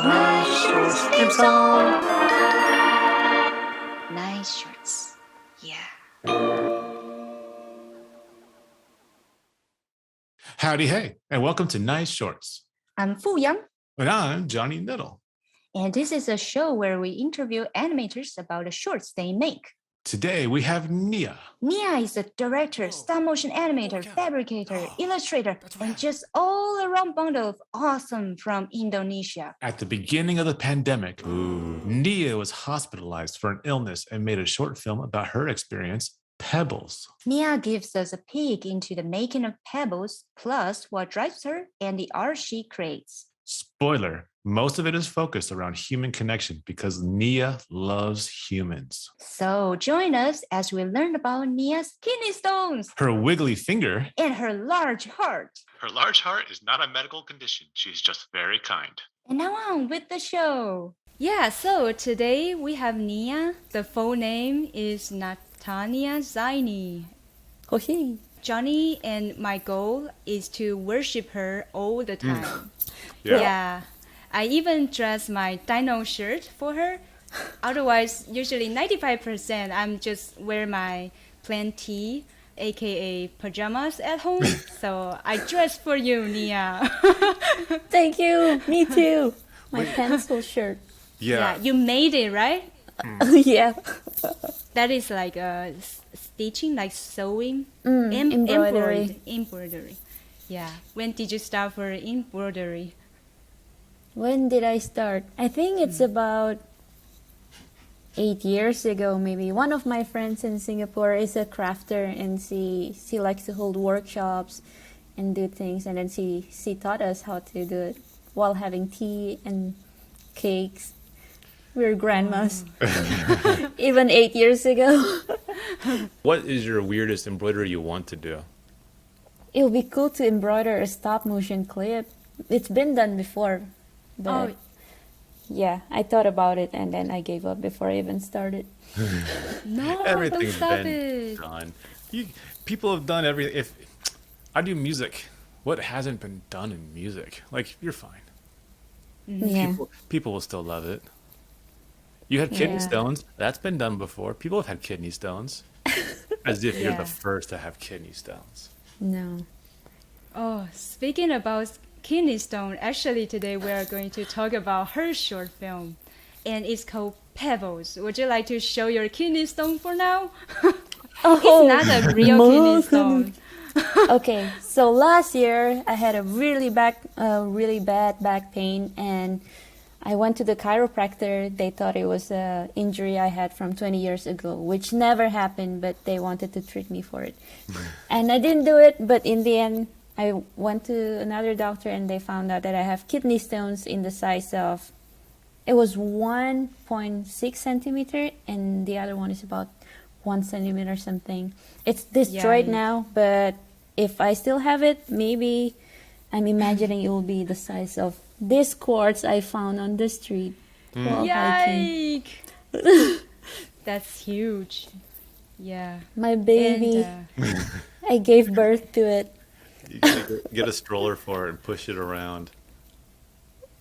Nice shorts theme song. Nice shorts. Yeah. Howdy, hey, and welcome to Nice Shorts. I'm Fu Yang, And I'm Johnny Niddle. and this is a show where we interview animators about the shorts they make. Today we have Nia. Nia is a director, stop motion animator, fabricator, illustrator, and just all-around bundle of awesome from Indonesia. At the beginning of the pandemic, Nia was hospitalized for an illness and made a short film about her experience, Pebbles. Nia gives us a peek into the making of Pebbles, plus what drives her and the art she creates. Spoiler, most of it is focused around human connection because Nia loves humans. So join us as we learn about Nia's kidney stones Her wiggly finger. and her large heart. Her large heart is not a medical condition. She's just very kind. And now on with the show. Yeah, so today we have Nia. The full name is Nathania Zaini. Okay. Johnny and my goal is to worship her all the time. Yeah. I even dress my dino shirt for her. Otherwise, usually 95% I'm just wear my plain tee, aka pajamas at home. So I dress for you, Nia. Thank you. Me too. My pencil shirt. Yeah, you made it, right? Yeah. That is like stitching, like sewing, Embroidery. embroidery. Yeah. When did you start for embroidery? When did I start? I think it's about 8 years ago, maybe. One of my friends in Singapore is a crafter, and she likes to hold workshops and do things. And then she taught us how to do it while having tea and cakes. We're grandmas. Even 8 years ago. What is your weirdest embroidery you want to do? It would be cool to embroider a stop motion clip. It's been done before, but yeah, I thought about it and then I gave up before I even started. No, Everything's don't stop been it. done. People have done everything. If I do music, what hasn't been done in music? Like, you're fine. Yeah. People will still love it. You had kidney Yeah. stones. That's been done before. People have had kidney stones. As if you're Yeah. the first to have kidney stones. No. Oh, speaking about kidney stone, actually today we are going to talk about her short film, and it's called Pebbles. Would you like to show your kidney stone for now? Oh, It's not a real kidney stone. Okay, so last year I had a really bad back pain, and I went to the chiropractor. They thought it was an injury I had from 20 years ago, which never happened, but they wanted to treat me for it. And I didn't do it, but in the end, I went to another doctor and they found out that I have kidney stones in the size of, it was 1.6 centimeter, and the other one is about 1 centimeter something. It's destroyed Yikes. now, but if I still have it, maybe I'm imagining it will be the size of this quartz I found on the street while hiking. Yike! That's huge. Yeah. My baby, And, I gave birth to it. You gotta get a stroller for it and push it around.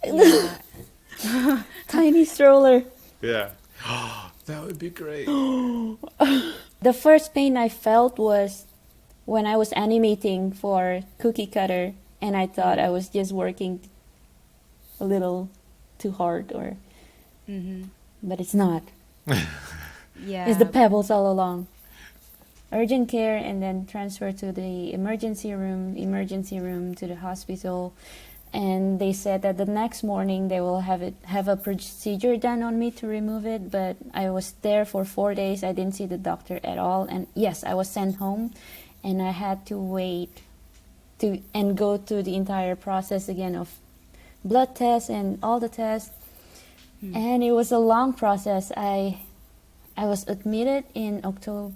yeah. Tiny stroller. Yeah. That would be great. The first pain I felt was when I was animating for Cookie Cutter, and I thought I was just working a little too hard, but it's not. Yeah. It's the pebbles all along. Urgent care, and then transfer to the emergency room to the hospital, and they said that the next morning they will have a procedure done on me to remove it. But I was there for 4 days. I didn't see the doctor at all, and yes, I was sent home, and I had to wait and go through the entire process again of blood tests and all the tests. And it was a long process. I was admitted in October.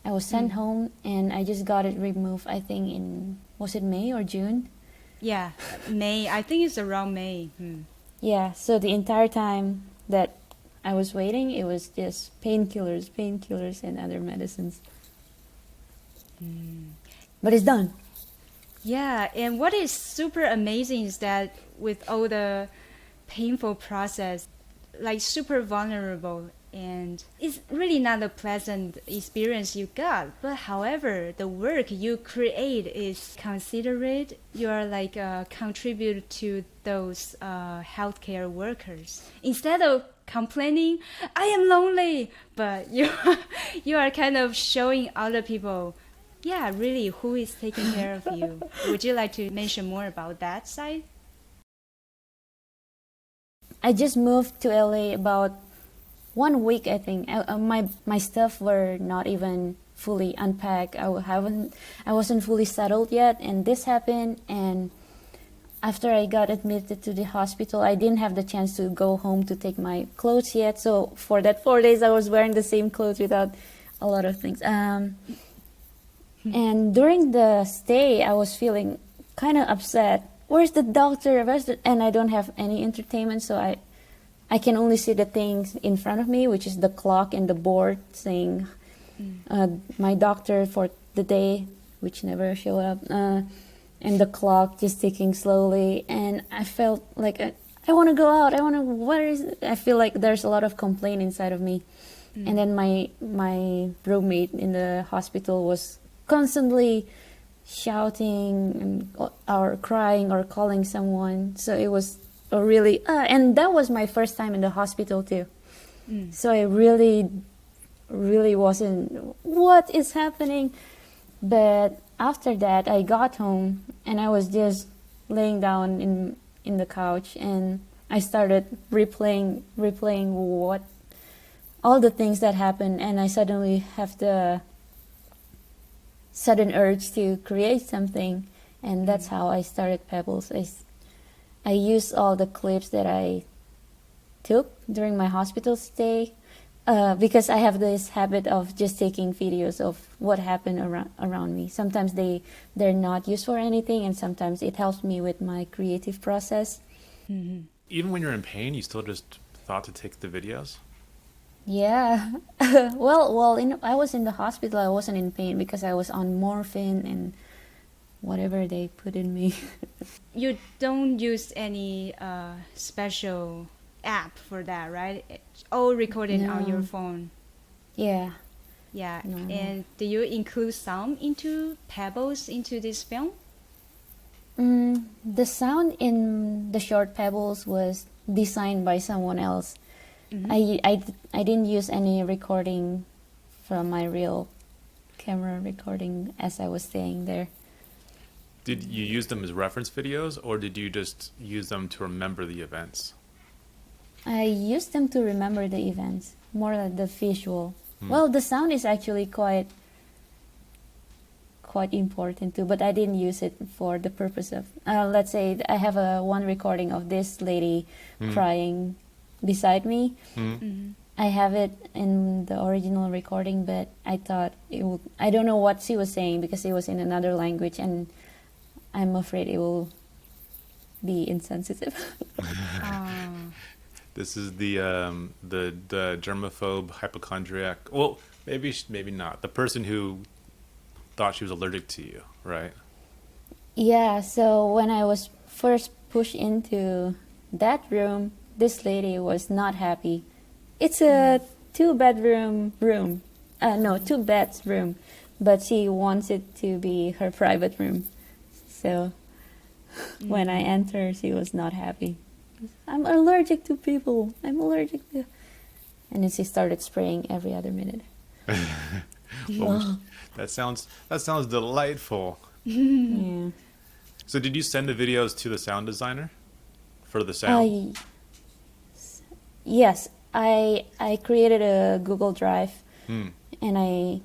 I was sent home, and I just got it removed, I think was it May or June? Yeah. May. I think it's around May. Yeah, so the entire time that I was waiting, it was just painkillers, and other medicines. But it's done. Yeah, and what is super amazing is that with all the painful process, like super vulnerable, and it's really not a pleasant experience you got. But however, the work you create is considerate. You are like contribute to those healthcare workers instead of complaining, I am lonely, but you you are kind of showing other people, yeah, really, who is taking care of you. Would you like to mention more about that side? I just moved to LA about 1 week, I think. My stuff were not even fully unpacked. I wasn't fully settled yet, and this happened. And after I got admitted to the hospital, I didn't have the chance to go home to take my clothes yet. So for that 4 days, I was wearing the same clothes without a lot of things. And during the stay, I was feeling kind of upset. Where's the doctor? And I don't have any entertainment, so I can only see the things in front of me, which is the clock and the board saying my doctor for the day, which never showed up, and the clock just ticking slowly. And I felt like I want to go out. I feel like there's a lot of complaint inside of me. And then my roommate in the hospital was constantly shouting or crying or calling someone. So it was a really and that was my first time in the hospital too. So I really wasn't, what is happening? But after that, I got home and I was just laying down in the couch, and I started replaying what all the things that happened, and I suddenly have the sudden urge to create something, and that's how I started Pebbles. I used all the clips that I took during my hospital stay, because I have this habit of just taking videos of what happened around me. Sometimes they're not used for anything, and sometimes it helps me with my creative process. Even when you're in pain, you still just thought to take the videos? Yeah. I was in the hospital. I wasn't in pain because I was on morphine and whatever they put in me. You don't use any special app for that, right? It's all recorded on your No. phone. Yeah. Yeah. No. And do you include sound into Pebbles into this film? The sound in the short Pebbles was designed by someone else. I didn't use any recording from my real camera recording as I was staying there. Did you use them as reference videos, or did you just use them to remember the events? I used them to remember the events, more like the visual. Well, the sound is actually quite important too, but I didn't use it for the purpose of, let's say I have one recording of this lady crying beside me. I have it in the original recording, but I thought I don't know what she was saying because it was in another language, and I'm afraid it will be insensitive. This is the germaphobe hypochondriac. Well, maybe not. The person who thought she was allergic to you, right? Yeah, so when I was first pushed into that room, this lady was not happy. It's a two-bedroom room. No, two beds room, but she wants it to be her private room. So when I entered, she was not happy. I'm allergic to people. I'm allergic to... And then she started spraying every other minute. Well, that sounds delightful. Yeah. So did you send the videos to the sound designer for the sound? Yes, I created a Google Drive, and I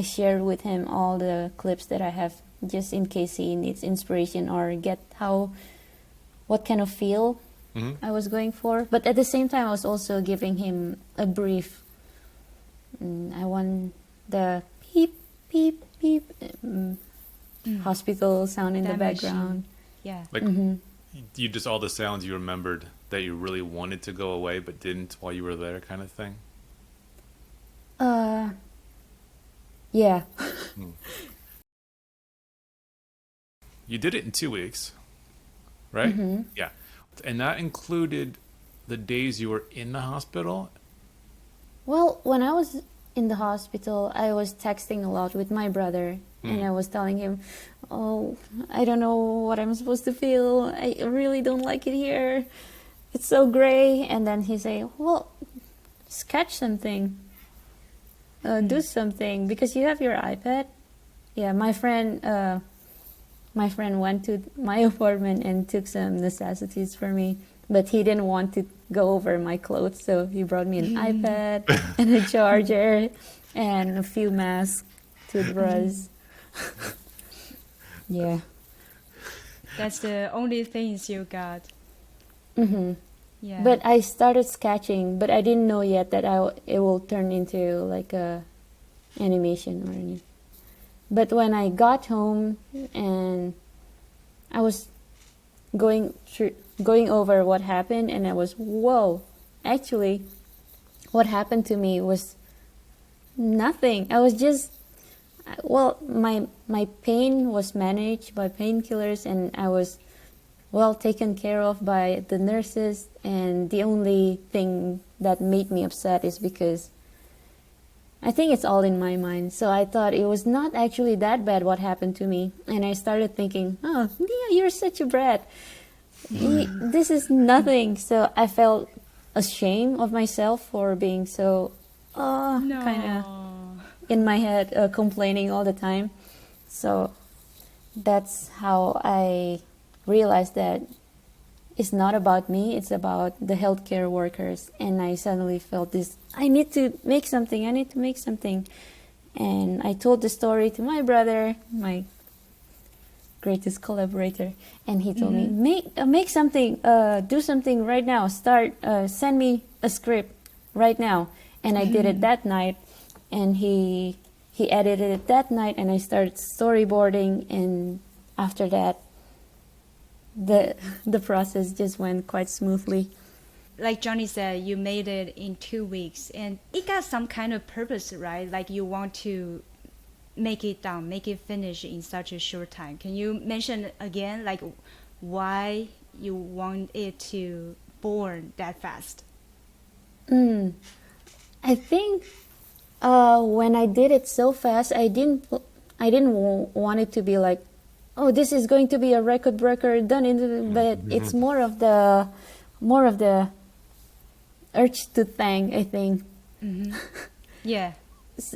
shared with him all the clips that I have, just in case he needs inspiration or get what kind of feel I was going for. But at the same time, I was also giving him a brief. I want the beep, beep, beep hospital sound in the background. Yeah. Like you just all the sounds you remembered that you really wanted to go away but didn't while you were there, kind of thing? Yeah. you did it in 2 weeks, right? Yeah. And that included the days you were in the hospital. Well, when I was in the hospital, I was texting a lot with my brother, and I was telling him, "Oh, I don't know what I'm supposed to feel. I really don't like it here. It's so gray." And then he say, "Well, sketch something. Do something because you have your iPad." Yeah, my friend went to my apartment and took some necessities for me, but he didn't want to go over my clothes, so he brought me an iPad and a charger and a few masks, toothbrush. Yeah. That's the only things you got. Yeah. But I started sketching, but I didn't know yet that it will turn into like a animation or anything. But when I got home and I was going over what happened, and I was, whoa, actually what happened to me was nothing. I was just, well, my pain was managed by painkillers, and I was well taken care of by the nurses, and the only thing that made me upset is because I think it's all in my mind. So I thought it was not actually that bad what happened to me, and I started thinking, oh yeah, you're such a brat. This is nothing. So I felt ashamed of myself for being so kind of in my head, complaining all the time. So that's how I realized that it's not about me, it's about the healthcare workers. And I suddenly felt this, I need to make something. And I told the story to my brother, my greatest collaborator, and he told me, make something, do something right now, send me a script right now. And I did it that night, and he edited it that night, and I started storyboarding, and after that the process just went quite smoothly. Like Johnny said, you made it in 2 weeks, and it got some kind of purpose, right? Like you want to make it done, make it finish in such a short time. Can you mention again, like why you want it to born that fast? I think when I did it so fast, I didn't want it to be like, oh, this is going to be a record breaker done in, but it's more of the urge to thank, I think. Yeah.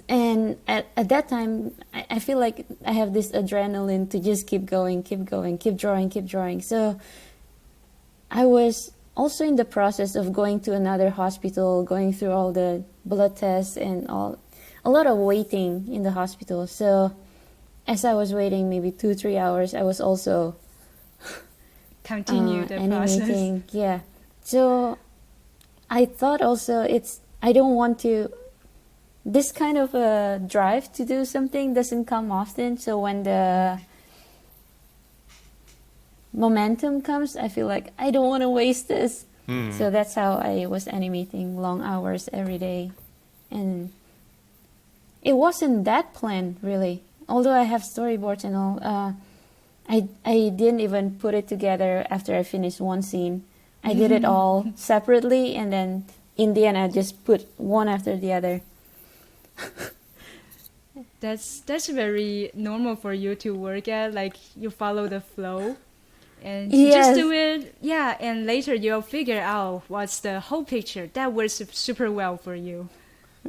And at that time, I feel like I have this adrenaline to just keep going, keep drawing. So I was also in the process of going to another hospital, going through all the blood tests and a lot of waiting in the hospital. So as I was waiting maybe 2-3 hours, I was also Continue the animating. process. Yeah. So I thought also I don't want to, this kind of a drive to do something doesn't come often. So when the momentum comes, I feel like I don't want to waste this. So that's how I was animating long hours every day. And it wasn't that planned, really. Although I have storyboards and all, I didn't even put it together after I finished one scene. I did it all separately, and then in the end I just put one after the other. That's very normal for you to work at, like you follow the flow and you just do it. Yeah, and later you'll figure out what's the whole picture. That works super well for you.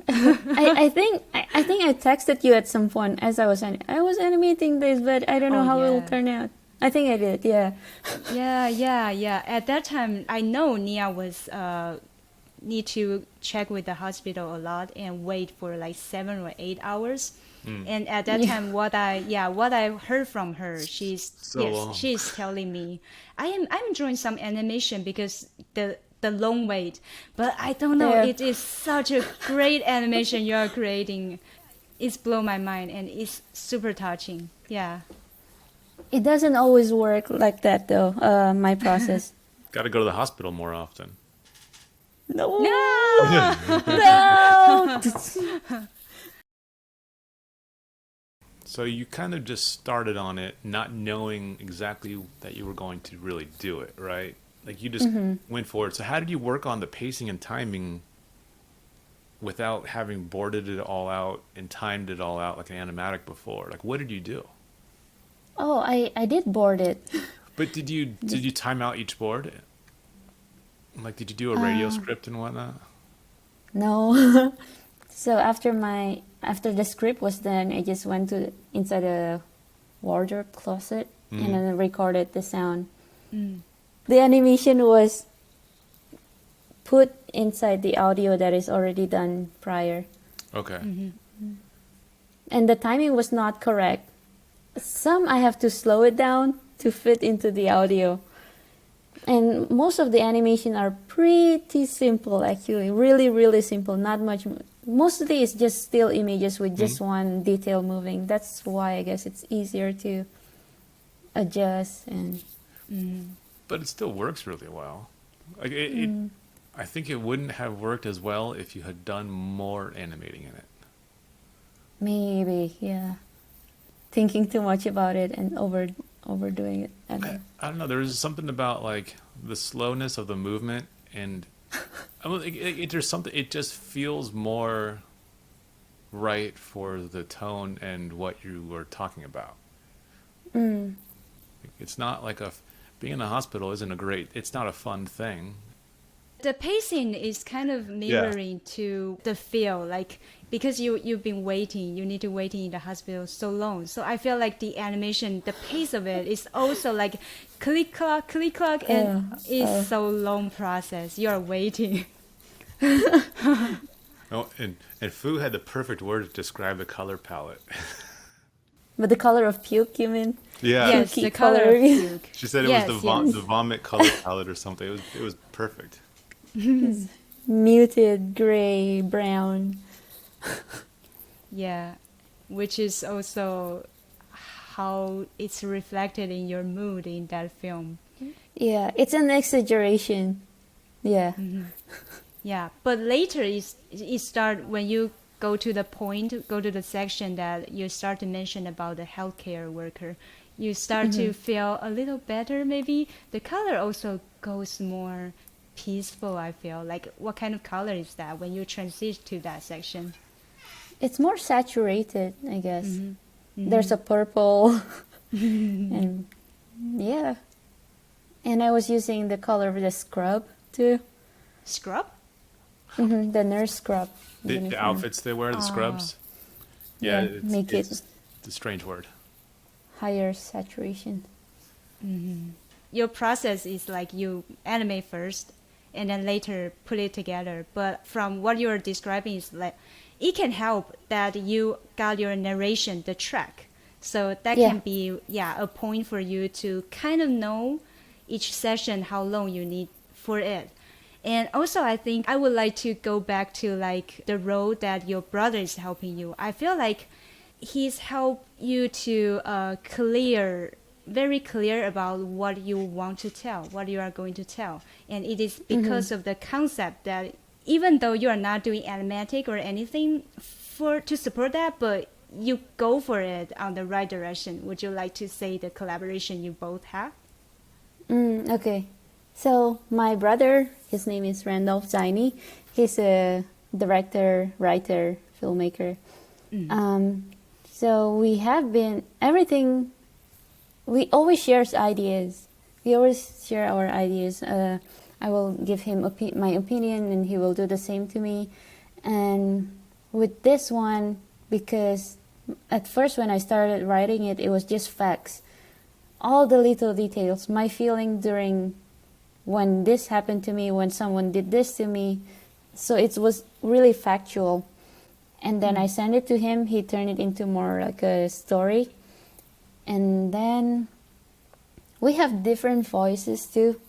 I think I texted you at some point as I was animating this, but I don't know how it will turn out. I think I did, yeah. Yeah. At that time, I know Nia was need to check with the hospital a lot and wait for like 7 or 8 hours. And at that time, what I heard from her, she's telling me, I'm enjoying some animation because the long wait, but I don't know. Yeah. It is such a great animation you are creating. It's blown my mind and it's super touching. Yeah. It doesn't always work like that though. My process. Got to go to the hospital more often. No. So you kind of just started on it, not knowing exactly that you were going to really do it, right? Like you just went for it. So how did you work on the pacing and timing without having boarded it all out and timed it all out like an animatic before? Like what did you do? Oh, I did board it. But did you time out each board? Like did you do a radio script and whatnot? No. So after the script was done, I just went to inside a wardrobe closet and then recorded the sound. The animation was put inside the audio that is already done prior. Okay. And the timing was not correct. Some I have to slow it down to fit into the audio. And most of the animation are pretty simple, actually. Really, really simple. Not much. Mostly it's just still images with just one detail moving. That's why I guess it's easier to adjust and... But it still works really well. Like I think it wouldn't have worked as well if you had done more animating in it. Maybe, yeah. Thinking too much about it and overdoing it. I don't know. There's something about like the slowness of the movement, and I mean, there's something. It just feels more right for the tone and what you were talking about. It's not like being in a hospital isn't a great. It's not a fun thing. The pacing is kind of mirroring to the feel, like because you've been waiting, you need to wait in the hospital so long. So I feel like the animation, the pace of it is also like click clock, and it's so long process. You are waiting. Oh, and Fu had the perfect word to describe the color palette. But the color of puke, you mean? Yeah. Yes, Pukey the color color. of puke. She said it Yes, was the vomit color palette or something. It was perfect. Muted gray, brown. Yeah, which is also how it's reflected in your mood in that film. Yeah, it's an exaggeration. Yeah. Yeah, but later it start when you go to the point, go to the section that you start to mention about the healthcare worker. You start to feel a little better. Maybe the color also goes more peaceful. I feel like what kind of color is that when you transition to that section? It's more saturated, I guess. There's a purple. And yeah. And I was using the color of the scrub too. Scrub? The nurse scrub. The uniform. outfits they wear, the scrubs. Yeah, Yeah, make it- it's a strange word. Higher saturation. Your process is like you animate first and then later put it together. But from what you're describing is like it can help that you got your narration, the track. So that can be a point for you to kind of know each session how long you need for it. And also I think I would like to go back to like the role that your brother is helping you. I feel like he's helped you to very clear about what you want to tell, what you are going to tell. And it is because of the concept that even though you are not doing animatic or anything to support that, but you go for it on the right direction. Would you like to say the collaboration you both have? Okay. So my brother, his name is Randolph Zaini. He's a director, writer, filmmaker. So we have been we always share ideas. We always share our ideas. I will give him my opinion and he will do the same to me. And with this one, because at first when I started writing it, it was just facts. All the little details, my feeling during when this happened to me, when someone did this to me. So it was really factual. And then I sent it to him. He turned it into more like a story. And then we have different voices too.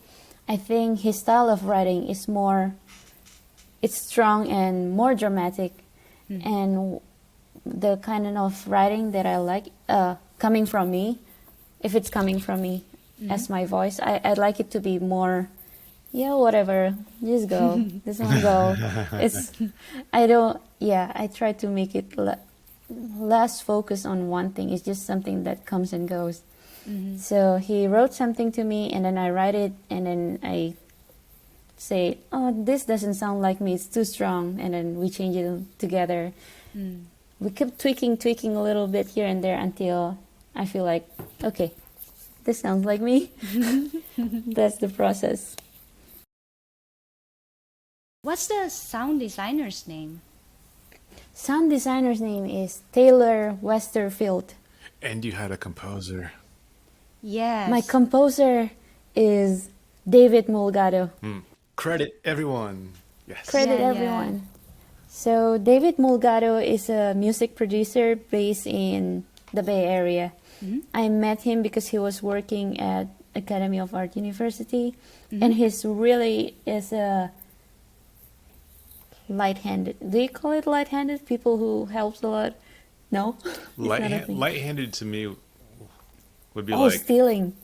I think his style of writing is it's strong and more dramatic. And the kind of writing that I like, coming from me, if it's coming from me as my voice, I'd like it to be more, whatever, just go. This one go. I try to make it less focused on one thing. It's just something that comes and goes. So he wrote something to me, and then I write it, and then I say, oh, this doesn't sound like me, it's too strong, and then we change it together. We kept tweaking a little bit here and there until I feel like, okay, this sounds like me. That's the process. What's the sound designer's name? Sound designer's name is Taylor Westerfield. And you had a composer. Yes. My composer is David Mulgado. Credit everyone. Yes. Credit Yeah, yeah. everyone. So David Mulgado is a music producer based in the Bay Area. I met him because he was working at Academy of Art University, and he's really is a light-handed. Do you call it light-handed? People who helps a lot? No. It's not a thing. Light-handed to me would be Oh, like stealing.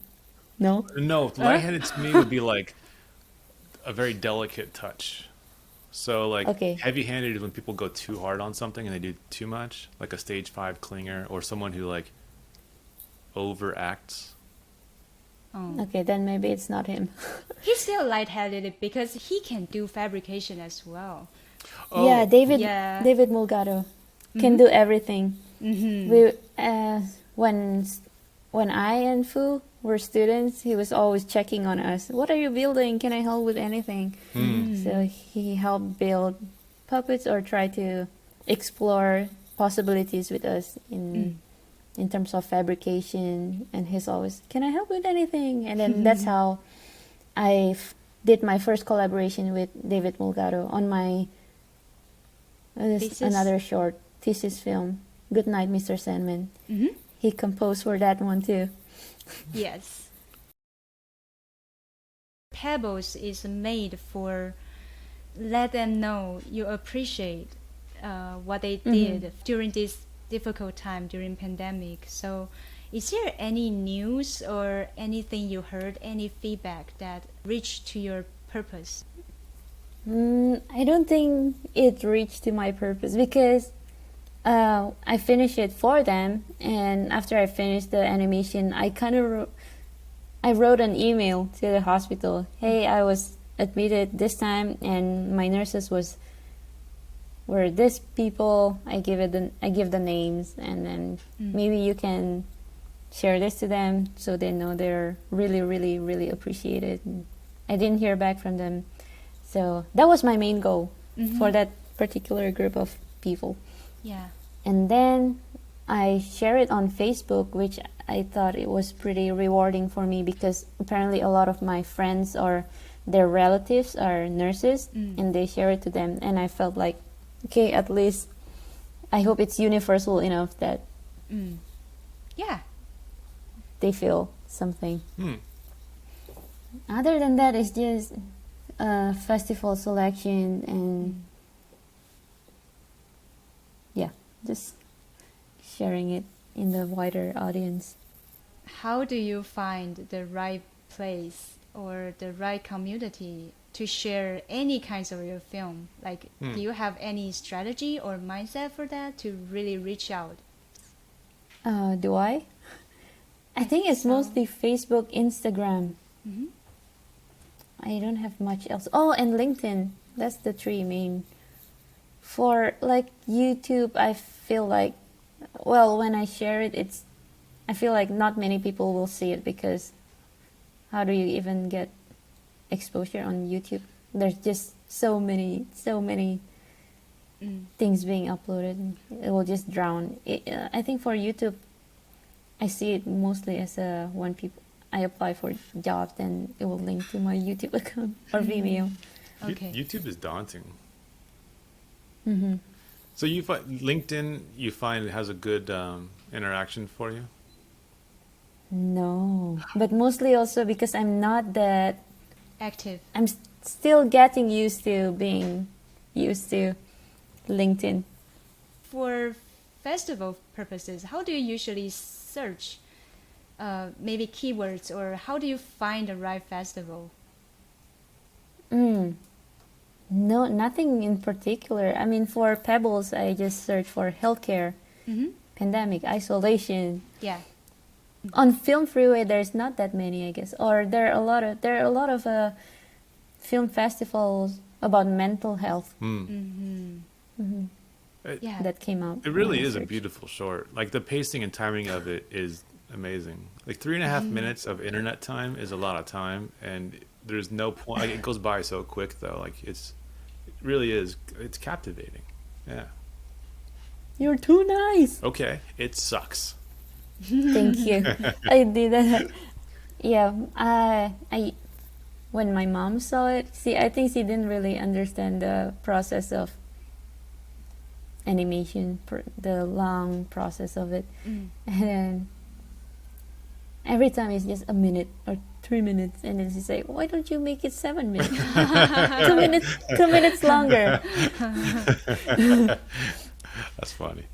No. no. Light-handed to me would be like a very delicate touch. So like Okay. heavy-handed is when people go too hard on something and they do too much, like a stage 5 clinger or someone who like overacts. Okay, then maybe it's not him. He's still lightheaded because he can do fabrication as well. Oh, Yeah, David Yeah. David Mulgado can do everything. We when I and Fu were students, he was always checking on us. What are you building? Can I help with anything? So he helped build puppets or try to explore possibilities with us in terms of fabrication. And he's always, can I help with anything? And then that's how I did my first collaboration with David Mulgado on my Thesis? another short thesis film, Goodnight, Mr. Sandman. He composed for that one too. Yes. Pebbles is made for let them know you appreciate what they did during this difficult time during pandemic. So is there any news or anything you heard, any feedback that reached to your purpose? I don't think it reached to my purpose because I finished it for them, and after I finished the animation, I wrote an email to the hospital. Hey, I was admitted this time, and my nurses were this people. I give the names, and then maybe you can share this to them so they know they're really, really, really appreciated. I didn't hear back from them, so that was my main goal for that particular group of people. Yeah. And then I share it on Facebook, which I thought it was pretty rewarding for me because apparently a lot of my friends or their relatives are nurses and they share it to them. And I felt like, okay, at least I hope it's universal enough that Yeah. they feel something. Other than that, it's just festival selection and just sharing it in the wider audience. How do you find the right place or the right community to share any kinds of your film? Like, do you have any strategy or mindset for that to really reach out? Do I? I think it's so. mostly Facebook, Instagram. I don't have much else. Oh, and LinkedIn. That's the three main. For like YouTube, I feel like, well, when I share it, I feel like not many people will see it because how do you even get exposure on YouTube? There's just so many things being uploaded. It will just drown. I think for YouTube, I see it mostly as when I apply for jobs, then it will link to my YouTube account or Vimeo. Okay. YouTube is daunting. So you find LinkedIn, you find it has a good interaction for you? No, but mostly also because I'm not that Active. I'm still getting used to being used to LinkedIn. For festival purposes, how do you usually search maybe keywords, or how do you find the right festival? No, nothing in particular. I mean, for Pebbles, I just search for healthcare, pandemic, isolation. Yeah. On Film Freeway, there's not that many, I guess, or there are a lot of film festivals about mental health Yeah. that came out. It really when I is a searched. beautiful short. Like the pacing and timing of it is amazing. Like 3.5 minutes of internet time is a lot of time, and there's no point. Like, it goes by so quick though. Like it really is. It's captivating. Yeah. You're too nice. Okay. It sucks. Thank you. I did that. Yeah, I when my mom saw it, I think she didn't really understand the process of animation, the long process of it, and then every time it's just a minute or 3 minutes, and then she's like, "Why don't you make it 7 minutes? 2 minutes longer." That's funny.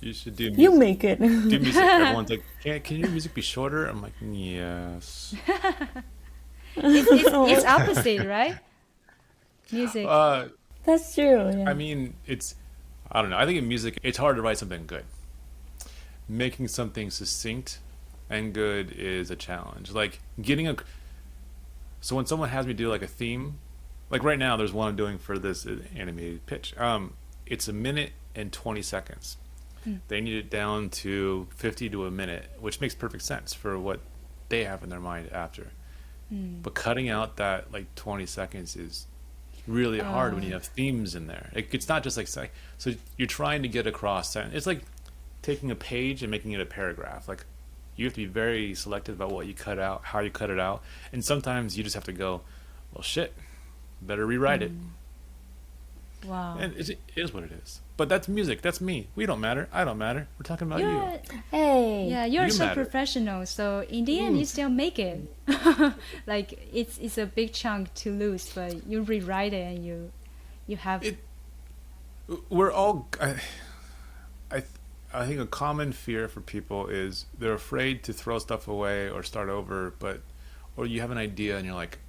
You should do music. You make it. Do music. Everyone's like, can your music be shorter? I'm like, yes. It's opposite, right? Music. That's true. Yeah. I mean, I don't know. I think in music, it's hard to write something good. Making something succinct and good is a challenge. Like so when someone has me do like a theme, like right now, there's one I'm doing for this animated pitch. It's 1 minute and 20 seconds. They need it down to 50 to a minute, which makes perfect sense for what they have in their mind after. But cutting out that like 20 seconds is really hard when you have themes in there. It's not just like so you're trying to get across. It's like taking a page and making it a paragraph. Like you have to be very selective about what you cut out, how you cut it out, and sometimes you just have to go, well, shit, better rewrite it. Wow. And it is what it is. But that's music. That's me. We don't matter. I don't matter. We're talking about you. Hey. Yeah, you're You so matter. professional. So in the end, you still make it. Like it's a big chunk to lose, but you rewrite it and you have. We're all. I think a common fear for people is they're afraid to throw stuff away or start over, or you have an idea and you're like,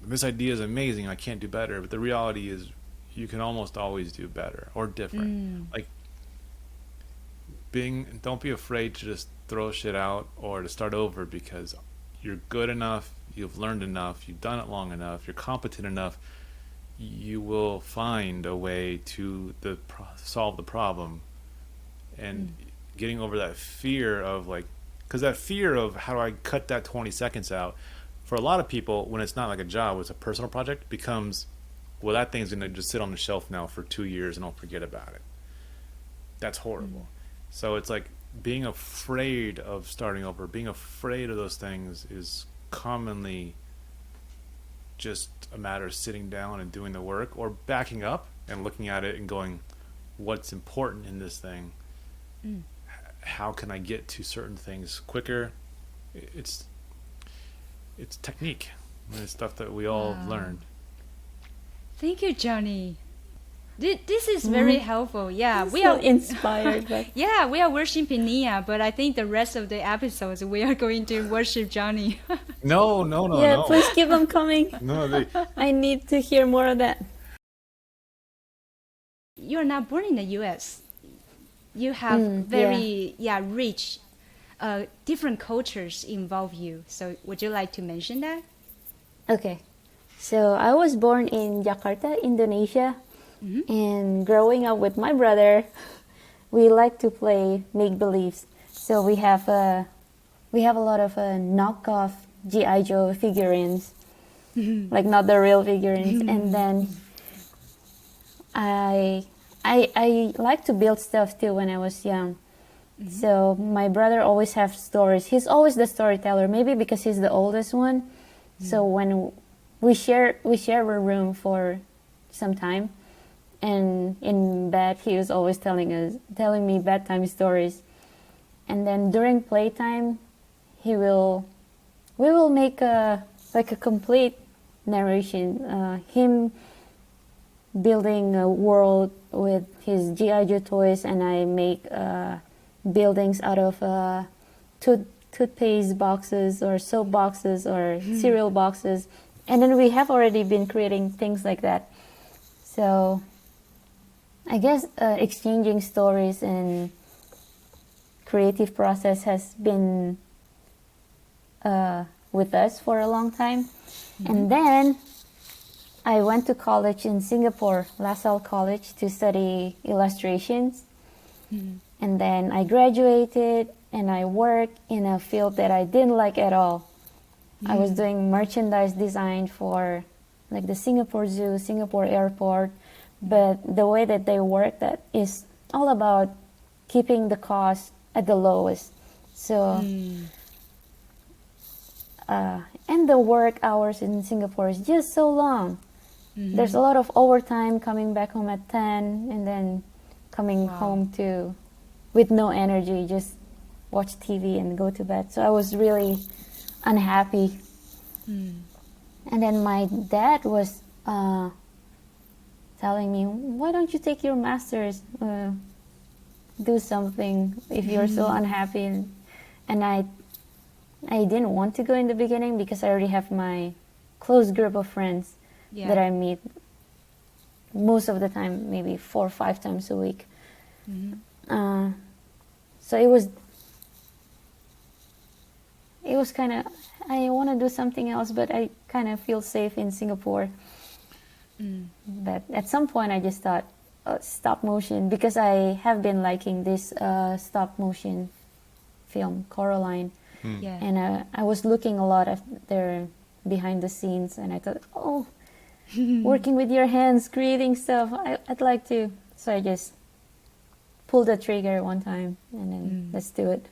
this idea is amazing. I can't do better. But the reality is, you can almost always do better or different. Like don't be afraid to just throw shit out or to start over, because you're good enough, you've learned enough, you've done it long enough, you're competent enough, you will find a way to solve the problem. And getting over that fear of because that fear of how do I cut that 20 seconds out, for a lot of people, when it's not like a job, it's a personal project, becomes, well, that thing's going to just sit on the shelf now for 2 years and I'll forget about it. That's horrible. So it's like being afraid of starting over, being afraid of those things is commonly just a matter of sitting down and doing the work, or backing up and looking at it and going, what's important in this thing? How can I get to certain things quicker? It's technique. It's stuff that we all learned. Thank you, Johnny. This is very helpful. Yeah, we so are inspired. But Yeah, we are worshiping Nia, but I think the rest of the episodes we are going to worship Johnny. No. yeah, please keep them coming. No, I need to hear more of that. You're not born in the U.S. You have very rich, different cultures involve you. So would you like to mention that? Okay, so I was born in Jakarta, Indonesia, and growing up with my brother, we like to play make-believes. So we have a lot of knockoff GI Joe figurines, like not the real figurines. And then I like to build stuff too when I was young. So my brother always have stories. He's always the storyteller, maybe because he's the oldest one. So when we share a room for some time, and in bed he was always telling me bedtime stories. And then during playtime, we will make a complete narration. Him building a world with his GI Joe toys, and I make buildings out of toothpaste boxes or soap boxes or cereal boxes. And then we have already been creating things like that. So I guess exchanging stories and creative process has been with us for a long time. And then I went to college in Singapore, LaSalle College, to study illustrations. And then I graduated and I worked in a field that I didn't like at all. I was doing merchandise design for like the Singapore Zoo, Singapore Airport, but the way that they work, that is all about keeping the cost at the lowest. So, and the work hours in Singapore is just so long. There's a lot of overtime, coming back home at 10 and then coming home to with no energy, just watch TV and go to bed. So I was really unhappy. And then my dad was telling me, why don't you take your master's, do something if you're so unhappy. And I didn't want to go in the beginning because I already have my close group of friends that I meet most of the time, maybe 4 or 5 times a week. So it was kind of, I want to do something else, but I kind of feel safe in Singapore. But at some point I just thought, stop motion, because I have been liking this stop motion film, Coraline. And I was looking a lot at their behind the scenes, and I thought, oh, working with your hands, creating stuff, I'd like to. So I just pulled the trigger one time, and then let's do it.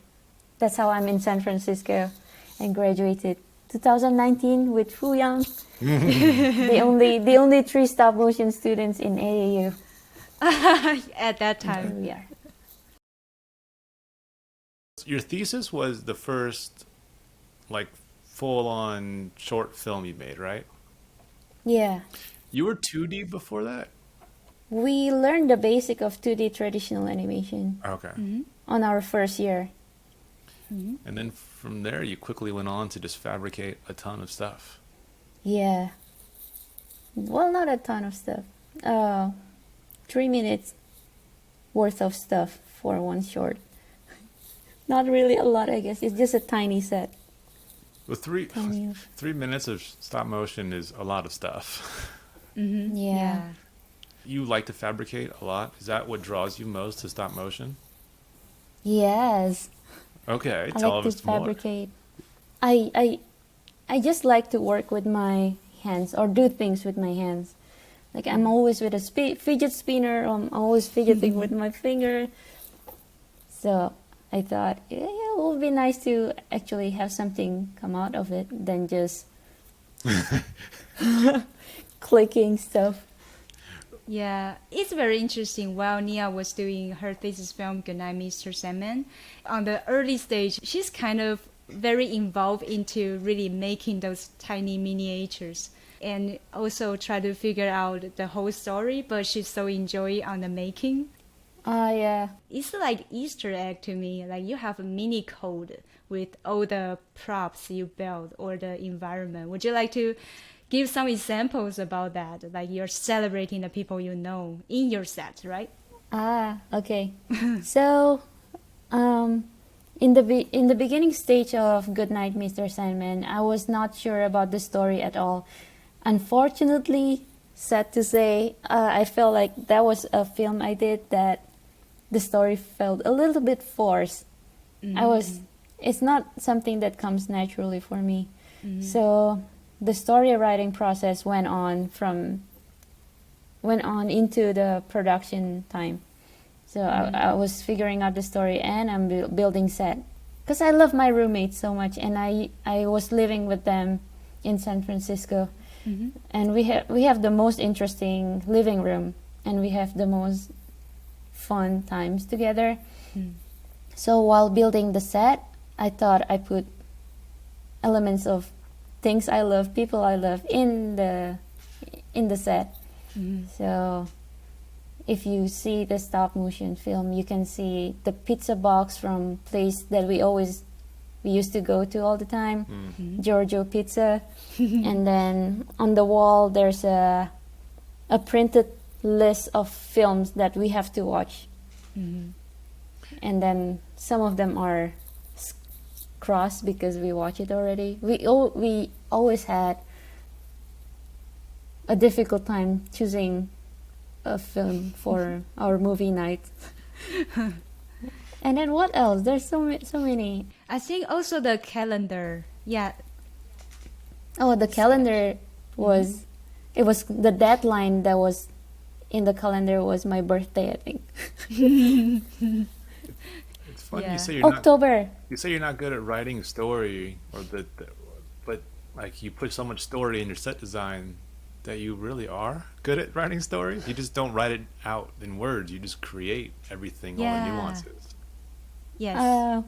That's how I'm in San Francisco and graduated 2019 with Fuyang, the only 3 stop motion students in AAU. At that time. Yeah. Your thesis was the first, like, full-on short film you made, right? Yeah. You were 2D before that? We learned the basic of 2D traditional animation Okay. on our first year. And then from there, you quickly went on to just fabricate a ton of stuff. Yeah. Well, not a ton of stuff. 3 minutes worth of stuff for one short. Not really a lot, I guess. It's just a tiny set. Well, 3 Tiny. 3 minutes of stop motion is a lot of stuff. Yeah. You like to fabricate a lot? Is that what draws you most to stop motion? Yes. Okay, I tell like to us more. fabricate. I just like to work with my hands or do things with my hands. Like I'm always with a fidget spinner. I'm always fidgeting with my finger. So I thought, yeah, it would be nice to actually have something come out of it than just clicking stuff. Yeah, it's very interesting. While Nia was doing her thesis film, Goodnight, Mr. Sandman, on the early stage, she's kind of very involved into really making those tiny miniatures and also try to figure out the whole story, but she so enjoy on the making. Yeah. It's like Easter egg to me. Like you have a mini code with all the props you build or the environment. Would you like to give some examples about that? Like you're celebrating the people you know in your set, right? Okay. So, in the beginning stage of Goodnight, Mr. Sandman, I was not sure about the story at all. Unfortunately, sad to say, I felt like that was a film I did that the story felt a little bit forced. It's not something that comes naturally for me. So the story writing process went on into the production time. So I was figuring out the story and I'm building set. Because I love my roommates so much, and I was living with them in San Francisco. And we have the most interesting living room, and we have the most fun times together. So while building the set, I thought I put elements of things I love, people I love in the set. So if you see the stop motion film, you can see the pizza box from place that we used to go to all the time, Giorgio Pizza. And then on the wall there's a printed list of films that we have to watch. And then some of them are crossed because we watch it already. We always had a difficult time choosing a film for our movie night. And then what else? There's so many. I think also the calendar. Yeah. Oh, the calendar was, it was the deadline that was in the calendar was my birthday, I think. It's funny Yeah. you say you're October. you say you're not good at writing story, or but like you put so much story in your set design that you really are good at writing stories. You just don't write it out in words. You just create everything, all the Yeah. nuances. Yes.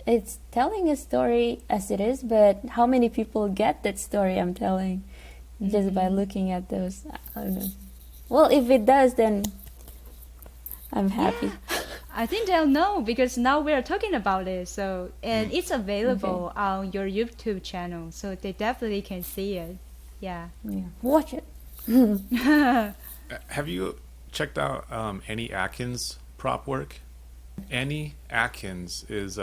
It's telling a story as it is, but how many people get that story I'm telling just by looking at those? I don't know. Well, if it does, then I'm happy. I think they'll know because now we're talking about it. So and it's available on your YouTube channel, so they definitely can see it. Yeah. Yeah. Watch it. Have you checked out Annie Atkins' prop work? Annie Atkins is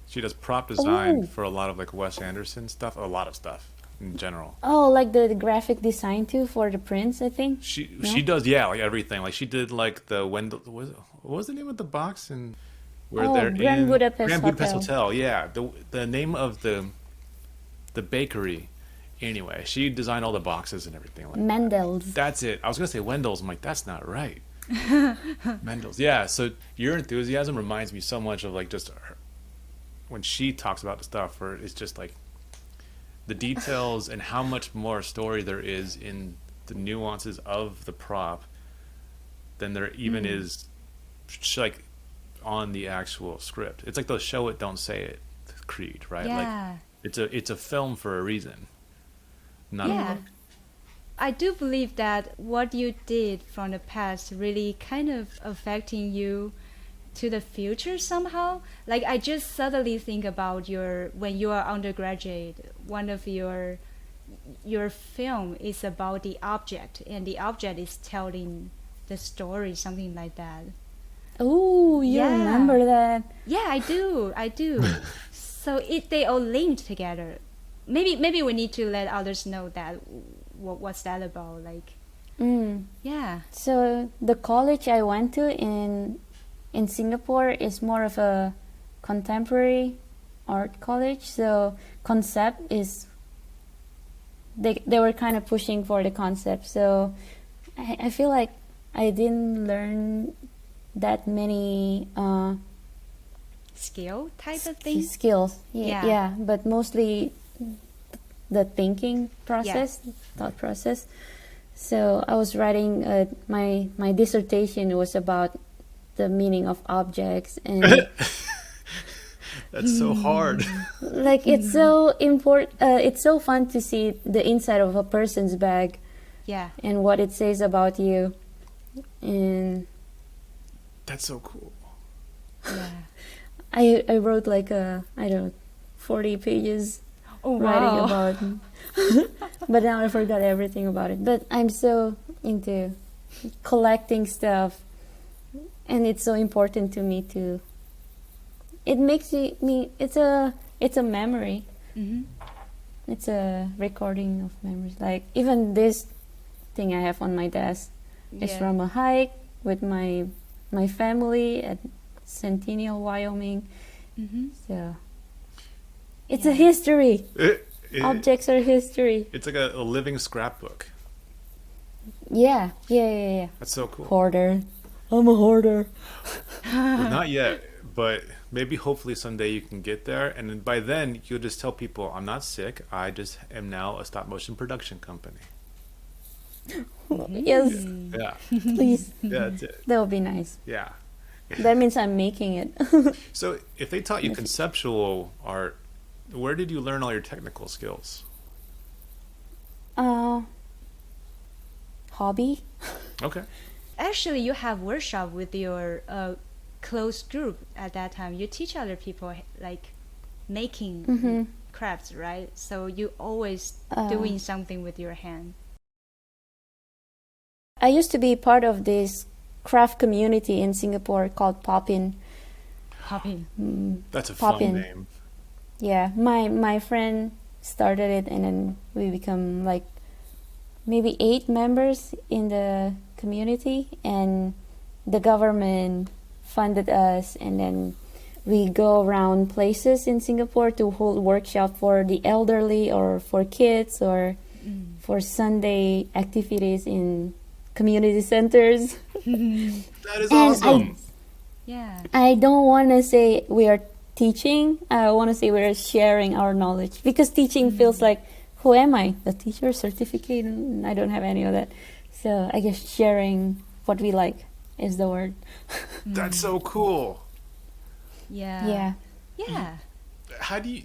she does prop design for a lot of like Wes Anderson stuff, a lot of stuff in general. Oh, like the graphic design too for the prints, I think. She does, yeah, like everything. Like she did like the Wendell, what was the name of the box and where Oh, they're Grand in Budapest Grand Budapest Hotel. Hotel. Yeah, the name of the bakery. Anyway, she designed all the boxes and everything. Like Mendel's. that's it. I was gonna say Wendell's. I'm like, that's not right. Mendel's. Yeah. So your enthusiasm reminds me so much of like just her, when she talks about the stuff, where it's just like the details and how much more story there is in the nuances of the prop than there even is like on the actual script. It's like the show it, don't say it creed, right? Yeah. Like it's a film for a reason. Not a Yeah. book. I do believe that what you did from the past really kind of affecting you to the future somehow. Like I just suddenly think about when you are undergraduate, one of your film is about the object and the object is telling the story, something like that. Oh, you Yeah. remember that? Yeah, I do. So they all linked together. Maybe we need to let others know that what's that about, like. Yeah. So the college I went to in Singapore is more of a contemporary art college. So concept is they were kind of pushing for the concept. So I feel like I didn't learn that many Skill type of thing. skills. Yeah. Yeah, but mostly the thinking process, thought process. So I was writing my dissertation was about the meaning of objects and That's so hard. like it's so important. It's so fun to see the inside of a person's bag Yeah. and what it says about you. And That's so cool. Yeah. I wrote like I don't know, 40 pages Oh writing wow. about but now I forgot everything about it. But I'm so into collecting stuff and it's so important to me to it makes me it's a memory. Mm-hmm. It's a recording of memories. Like even this thing I have on my desk is Yeah. from a hike with my family at Centennial, Wyoming. Mm-hmm. So it's a history. Objects are history. It's like a living scrapbook. Yeah. That's so cool. Hoarder. I'm a hoarder. Well, not yet, but maybe hopefully someday you can get there, and then by then you'll just tell people, I'm not sick, I just am now a stop motion production company. Yes, Yeah. please. Yeah, that's it. That would be nice. Yeah. That means I'm making it. So if they taught you conceptual art, where did you learn all your technical skills? Hobby. Okay. Actually, you have workshop with your close group at that time. You teach other people like making crafts, right? So you always doing something with your hand. I used to be part of this craft community in Singapore called POPIN. POPIN. That's a POPIN. fun name. Yeah, my friend started it, and then we become like maybe 8 members in the community, and the government funded us, and then we go around places in Singapore to hold workshop for the elderly or for kids or for Sunday activities in community centers. That is And awesome. Yeah. I don't want to say we are teaching. I want to say we are sharing our knowledge, because teaching feels like, who am I? The teacher certificate? I don't have any of that. So I guess sharing what we like is the word. That's so cool. Yeah. Yeah. Yeah. How do you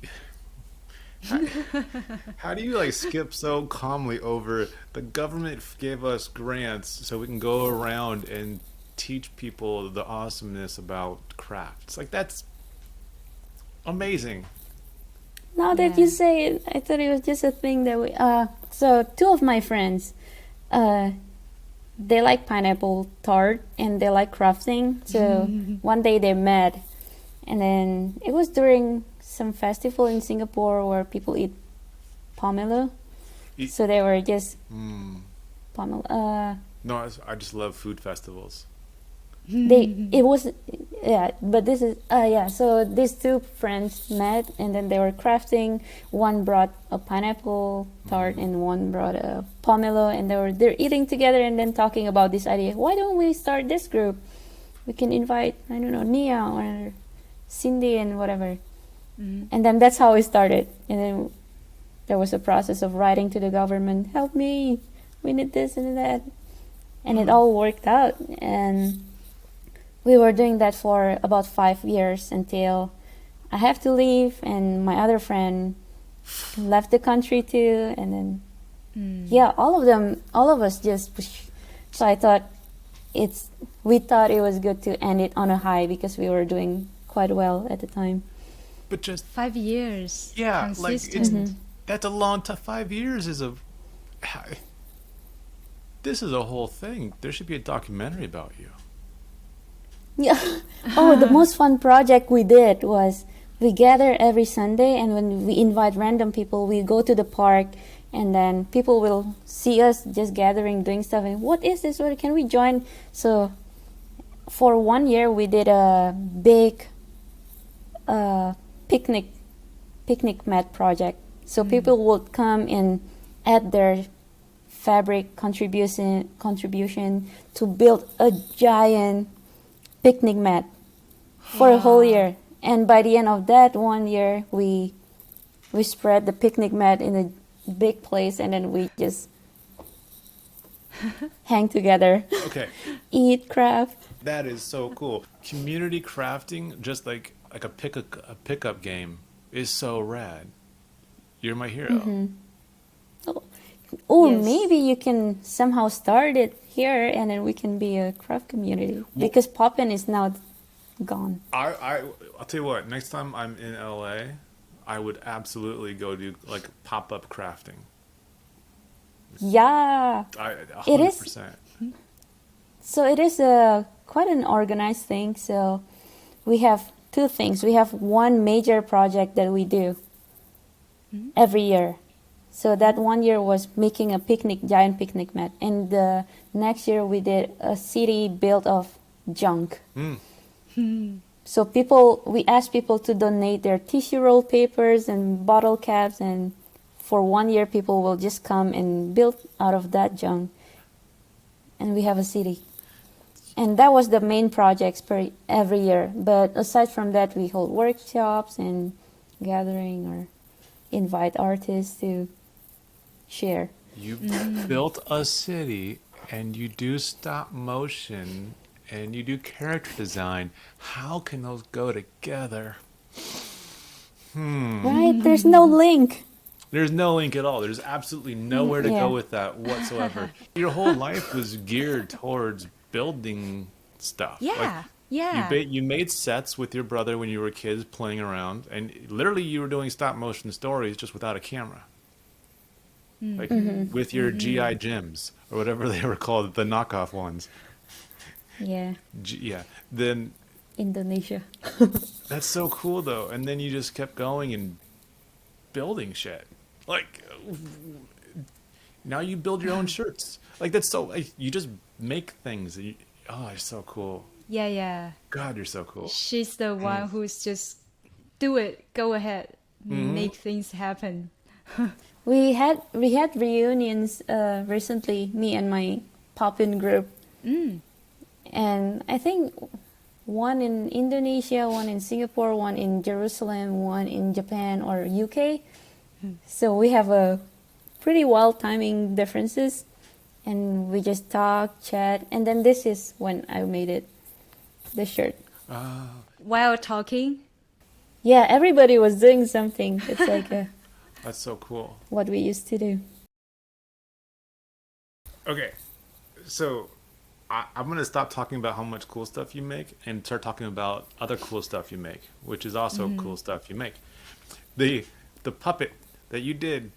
how do you like skip so calmly over the government gave us grants so we can go around and teach people the awesomeness about crafts? Like, that's amazing. Now that you say it, I thought it was just a thing that we. So 2 of my friends, they like pineapple tart and they like crafting. So one day they met, and then it was during some festival in Singapore where people eat pomelo. So they were just pomelo. No, I just love food festivals. It was, yeah, but this is so these 2 friends met, and then they were crafting. One brought a pineapple tart and one brought a pomelo, and they're eating together and then talking about this idea. Why don't we start this group? We can invite, I don't know, Nia or Cindy and whatever. And then that's how we started. And then there was a process of writing to the government, help me, we need this and that. And it all worked out. And we were doing that for about 5 years until I have to leave, and my other friend left the country too. And then, all of us just push. So I thought we thought it was good to end it on a high, because we were doing quite well at the time. But just 5 years. yeah, like Consistent. that's a long time. 5 years is a. This is a whole thing. There should be a documentary about you. Yeah. Oh, the most fun project we did was we gather every Sunday, and when we invite random people, we go to the park, and then people will see us just gathering, doing stuff, and what is this? What can we join? So for 1 year, we did a big picnic mat project. So people would come and add their fabric contribution to build a giant picnic mat for a whole year. And by the end of that 1 year, we spread the picnic mat in a big place, and then we just hang together, Okay, eat, craft. that is so cool. Community crafting, just like a pickup game, is so rad. You're my hero. Oh, Yes. maybe you can somehow start it here, and then we can be a craft community, because POPIN is now gone. I'll tell you what. Next time I'm in LA, I would absolutely go do like pop-up crafting. Yeah. It is. 100%. So it is quite an organized thing. So we have 2 things. We have one major project that we do every year. So that 1 year was making a giant picnic mat. And the next year we did a city built of junk. So we asked people to donate their tissue roll papers and bottle caps, and for 1 year people will just come and build out of that junk. And we have a city. And that was the main projects every year. But aside from that, we hold workshops and gathering, or invite artists to share. You built a city, and you do stop motion, and you do character design. How can those go together? Right? There's no link. There's no link at all. There's absolutely nowhere to Yeah. go with that whatsoever. Your whole life was geared towards building stuff. Yeah. Yeah. You made sets with your brother when you were kids playing around, and literally you were doing stop motion stories just without a camera. like with your GI Gems or whatever they were called, the knockoff ones. Yeah, Yeah. Then Indonesia. that's so cool though. And then you just kept going and building shit. Like now you build your own shirts. Like that's so like, you just make things. Oh, it's so cool. Yeah, yeah. God, you're so cool. She's the one who's just do it, go ahead, make things happen. We had reunions recently, me and my POPIN group, and I think one in Indonesia, one in Singapore, one in Jerusalem, one in Japan or UK. So we have a pretty wild timing differences, and we just talk, chat, and then this is when I made it, the shirt. While talking, Yeah, everybody was doing something. It's like That's so cool. what we used to do. Okay, so I'm gonna stop talking about how much cool stuff you make and start talking about other cool stuff you make, which is also cool stuff you make. The puppet that you did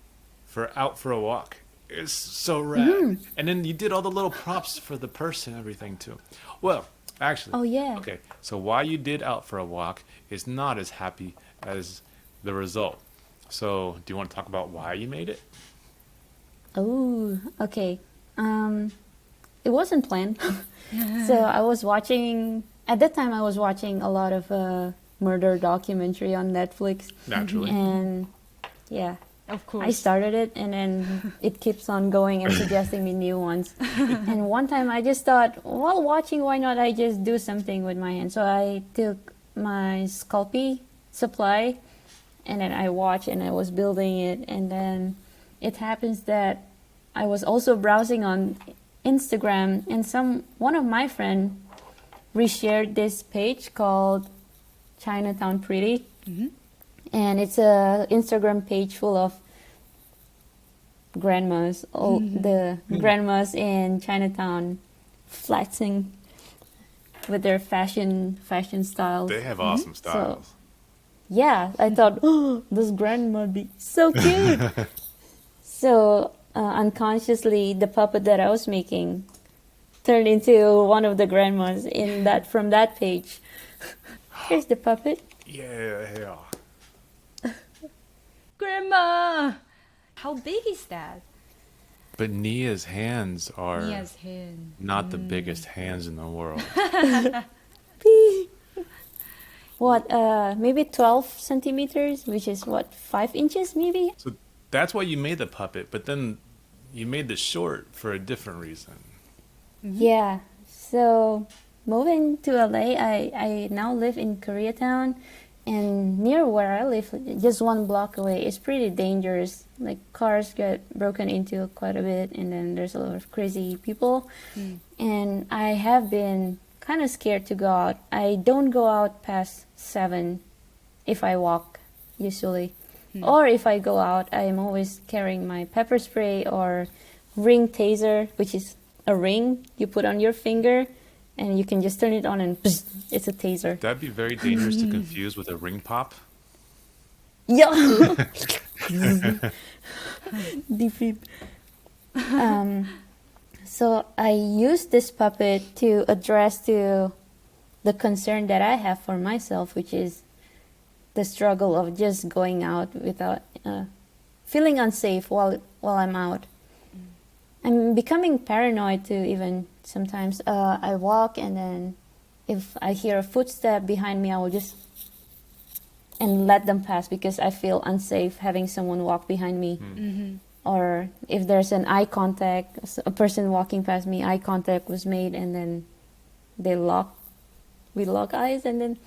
for Out for a Walk is so rad, and then you did all the little props for the purse and everything too. Well, actually, Oh, yeah. Okay, so why you did Out for a Walk is not as happy as the result. So, do you want to talk about why you made it? Oh, okay. It wasn't planned. So I was watching, at that time I was watching a lot of murder documentary on Netflix. Naturally. And yeah, of I course. started it and then it keeps on going and suggesting me new ones. And one time I just thought, while watching, why not I just do something with my hand? So I took my Sculpey supply and then I watched and I was building it. And then it happens that I was also browsing on Instagram and one of my friend reshared this page called Chinatown Pretty. And it's a Instagram page full of grandmas, all the grandmas in Chinatown flexing with their fashion styles. They have awesome styles. Yeah, I thought, oh, this grandma be so cute. So unconsciously, the puppet that I was making turned into one of the grandmas from that page. Here's the puppet. Yeah. Grandma! How big is that? But Nia's hands are Nia's hand. not the biggest hands in the world. What, maybe 12 centimeters, which is what, 5 inches maybe? So that's why you made the puppet, but then you made the short for a different reason. Yeah, so moving to LA, I now live in Koreatown, and near where I live, just 1 block away, it's pretty dangerous. Like cars get broken into quite a bit, and then there's a lot of crazy people. And I have been kind of scared to go out. I don't go out past 7 if I walk, usually. Or if I go out, I am always carrying my pepper spray or ring taser, which is a ring you put on your finger, and you can just turn it on and psst, it's a taser. That'd be very dangerous to confuse with a ring pop. Yeah. Defib. So I use this puppet to address to the concern that I have for myself, which is the struggle of just going out without feeling unsafe while I'm out. I'm becoming paranoid too. Even sometimes I walk and then if I hear a footstep behind me, I will just and let them pass because I feel unsafe having someone walk behind me. Or if there's an eye contact, a person walking past me, eye contact was made and then we lock eyes, and then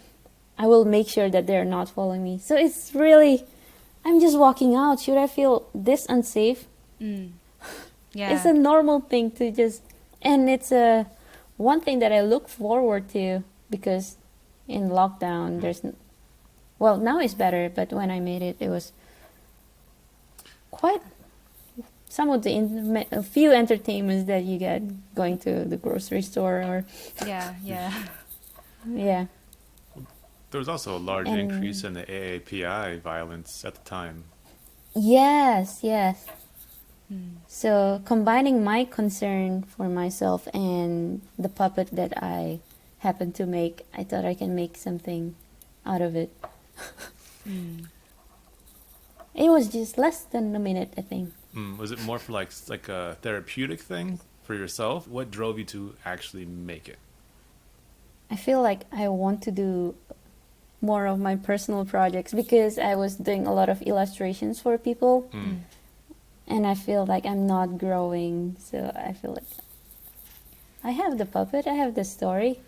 I will make sure that they're not following me. So it's really, I'm just walking out. Should I feel this unsafe? Yeah. It's a normal thing to just, and it's one thing that I look forward to because in lockdown well, now it's better, but when I made it, it was quite some of a few entertainments that you get going to the grocery store or Yeah. yeah. There was also a large And- increase in the AAPI violence at the time. Yes. So combining my concern for myself and the puppet that I happened to make, I thought I can make something out of it. It was just less than a minute, I think. Was it more for like a therapeutic thing for yourself? What drove you to actually make it? I feel like I want to do more of my personal projects because I was doing a lot of illustrations for people. And I feel like I'm not growing. So I feel like I have the puppet, I have the story.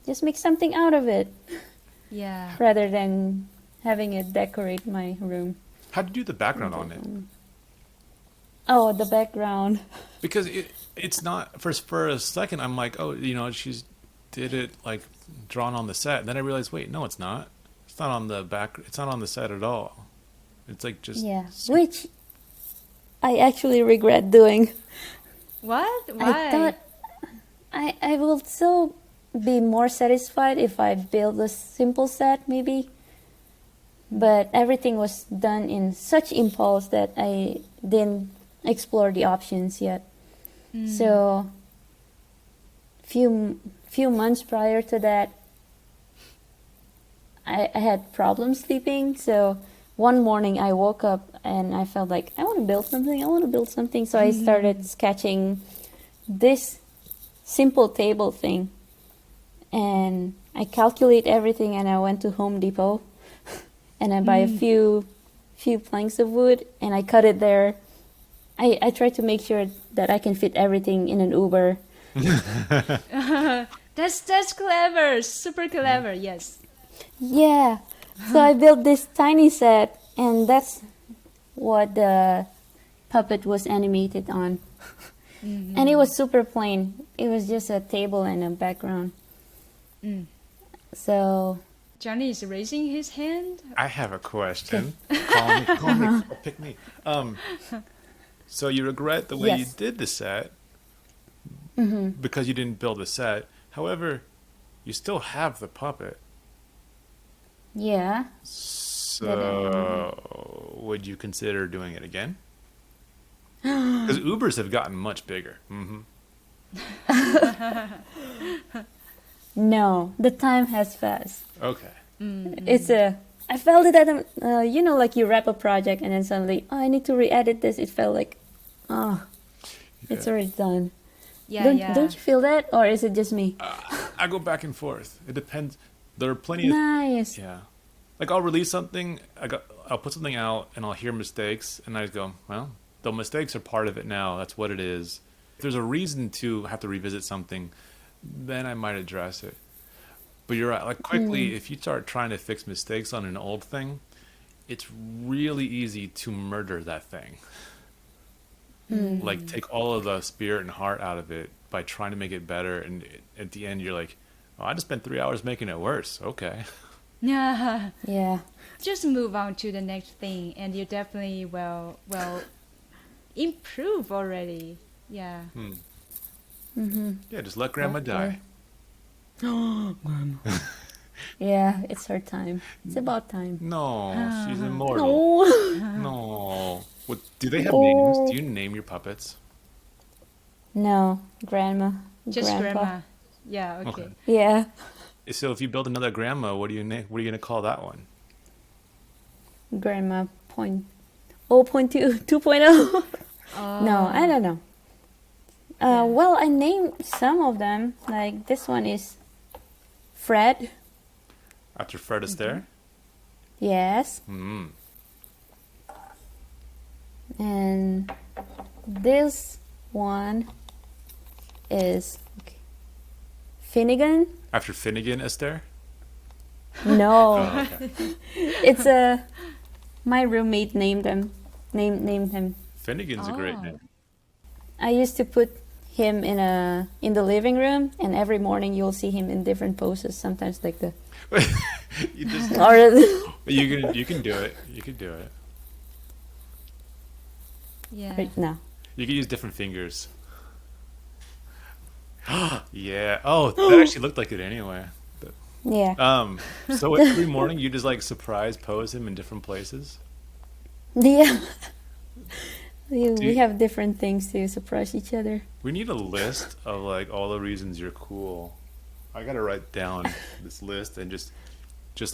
Just make something out of it Yeah. rather than having it decorate my room. How'd you do the background on it? Oh, the background. Because it's not for a second I'm like, oh, she's did it like drawn on the set. Then I realized, wait, no, it's not. It's not on the back. It's not on the set at all. It's like just Yeah, which I actually regret doing. What? Why? I thought I will still be more satisfied if I build a simple set, maybe. But everything was done in such impulse that I didn't explore the options yet. So, few months prior to that, I had problems sleeping. So one morning I woke up and I felt like I want to build something. I want to build something. So I started sketching this simple table thing, and I calculate everything. And I went to Home Depot, and I buy a few planks of wood, and I cut it there. I try to make sure that I can fit everything in an Uber. That's clever. Super clever. Yes. Yeah. So I built this tiny set, and that's what the puppet was animated on. And it was super plain. It was just a table and a background. So Johnny is raising his hand. I have a question. Call me, pick me. So you regret the way you Yes. did the set because you didn't build the set. However, you still have the puppet. yeah. So would you consider doing it again? Because Ubers have gotten much bigger. No, the time has passed. Okay. I felt it at like you wrap a project and then suddenly, oh, I need to re-edit this. It felt like, it's already done. Yeah, Don't you feel that, or is it just me? I go back and forth. It depends. There are plenty of Nice. yeah. Like I'll release something, I'll put something out and I'll hear mistakes and I go, well, the mistakes are part of it now. That's what it is. If there's a reason to have to revisit something, then I might address it. But you're right, like quickly, if you start trying to fix mistakes on an old thing, it's really easy to murder that thing. Like take all of the spirit and heart out of it by trying to make it better, and at the end you're like, oh, I just spent 3 hours making it worse. Okay. Yeah. Yeah. Just move on to the next thing, and you definitely will improve already. Yeah. Yeah, just let grandma die. Yeah, it's her time. It's about time. No, she's immortal. No. No. What, do they have names? Do you name your puppets? No, grandma. Just grandpa. grandma. Yeah. Okay. Yeah. So if you build another grandma, what do you name? What are you gonna call that one? Grandma point 0.2 2.0. No, I don't know. Well, I named some of them. Like this one is Fred. After Fred Astaire? Yes. And this one is Finnegan. After Finnegan Astaire? No, Oh, okay. it's my roommate named him. Named him. Finnegan's a great name. I used to put him in the living room, and every morning you'll see him in different poses. Sometimes like the You just or you can do it. You can do it. Yeah. no. You can use different fingers. Yeah. Oh, that actually looked like it anyway. Yeah. So every morning you just like surprise pose him in different places. Yeah. We have different things to surprise each other. We need a list of like all the reasons you're cool. I gotta write down this list and just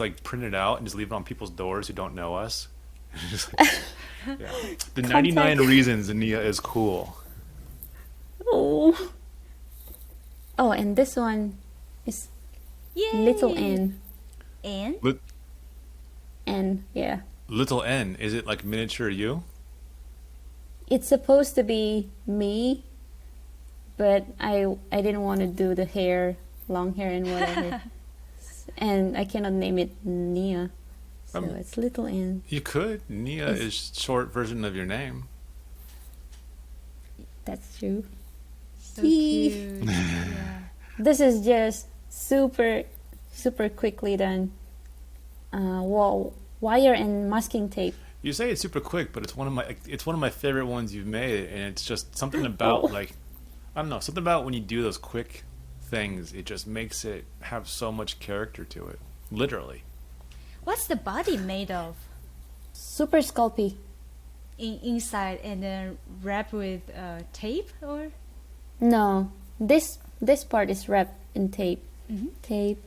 like print it out and just leave it on people's doors who don't know us. Just like, yeah. The 99 reasons Nia is cool. Oh. Oh, and this one is Yay! little N. And N, yeah. Little N, is it like miniature you? It's supposed to be me, but I didn't want to do the hair, long hair and whatever. And I cannot name it Nia. So it's little N. You could. Nia is short version of your name. That's true. so cute. Yeah. This is just super quickly done. Wire and masking tape. You say it's super quick, but it's one of my favorite ones you've made, and it's just something about like, I don't know, something about when you do those quick things, it just makes it have so much character to it, literally. What's the body made of? Super sculpey. Inside and then wrapped with tape or? No, this part is wrapped in tape. Tape,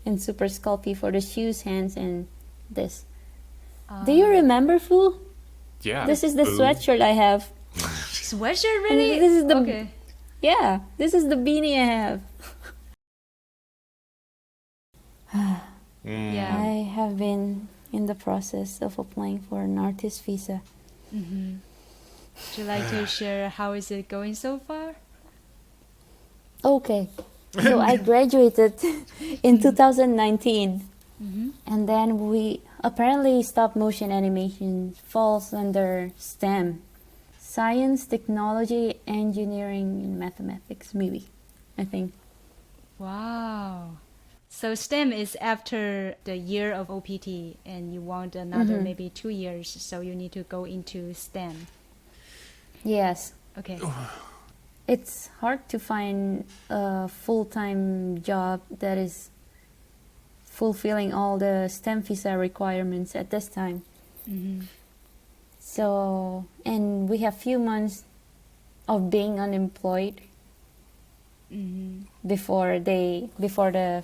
and super sculpey for the shoes, hands, and this. Do you remember, Fu? Yeah. This is the sweatshirt I have. Sweatshirt, really? This is the okay. Yeah, this is the beanie I have. Yeah. I have been in the process of applying for an artist visa. Would you like to share how is it going so far? Okay, so I graduated in 2019, and then we apparently stop motion animation falls under STEM, science, technology, engineering, and mathematics. Maybe, I think. Wow. So STEM is after the year of OPT and you want another maybe 2 years, so you need to go into STEM. Yes. Okay. It's hard to find a full-time job that is fulfilling all the STEM visa requirements at this time. So, and we have few months of being unemployed before the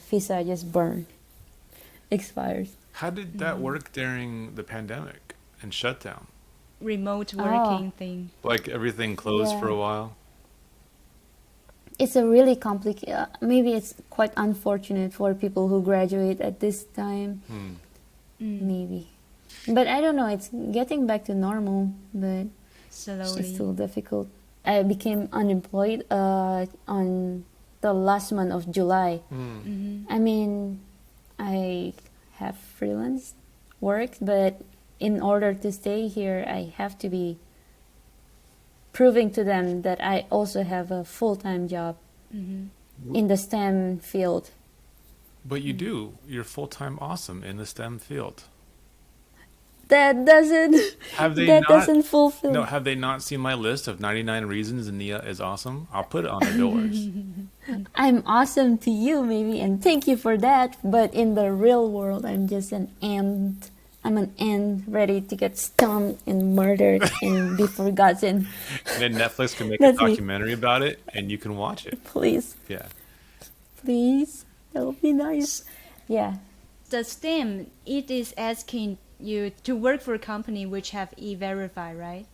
visa just expires. How did that work during the pandemic and shutdown? Remote working thing. Like everything closed for a while? It's a really complicated, maybe it's quite unfortunate for people who graduate at this time. Maybe. But I don't know, it's getting back to normal, but Slowly. it's still difficult. I became unemployed on the last month of July. I mean, I have freelance work, but in order to stay here, I have to be proving to them that I also have a full-time job in the STEM field. But you do. You're full-time awesome in the STEM field. That doesn't doesn't fulfill. No, have they not seen my list of 99 reasons Nia is awesome? I'll put it on their doors. I'm awesome to you, maybe, and thank you for that. But in the real world, I'm just an ant. I'm an ant ready to get stomped and murdered and be forgotten. And then Netflix can make a That's me. documentary about it, and you can watch it. Please, Yeah. please, that would be nice. Yeah. The STEM, it is asking you to work for a company which have e-verify, right?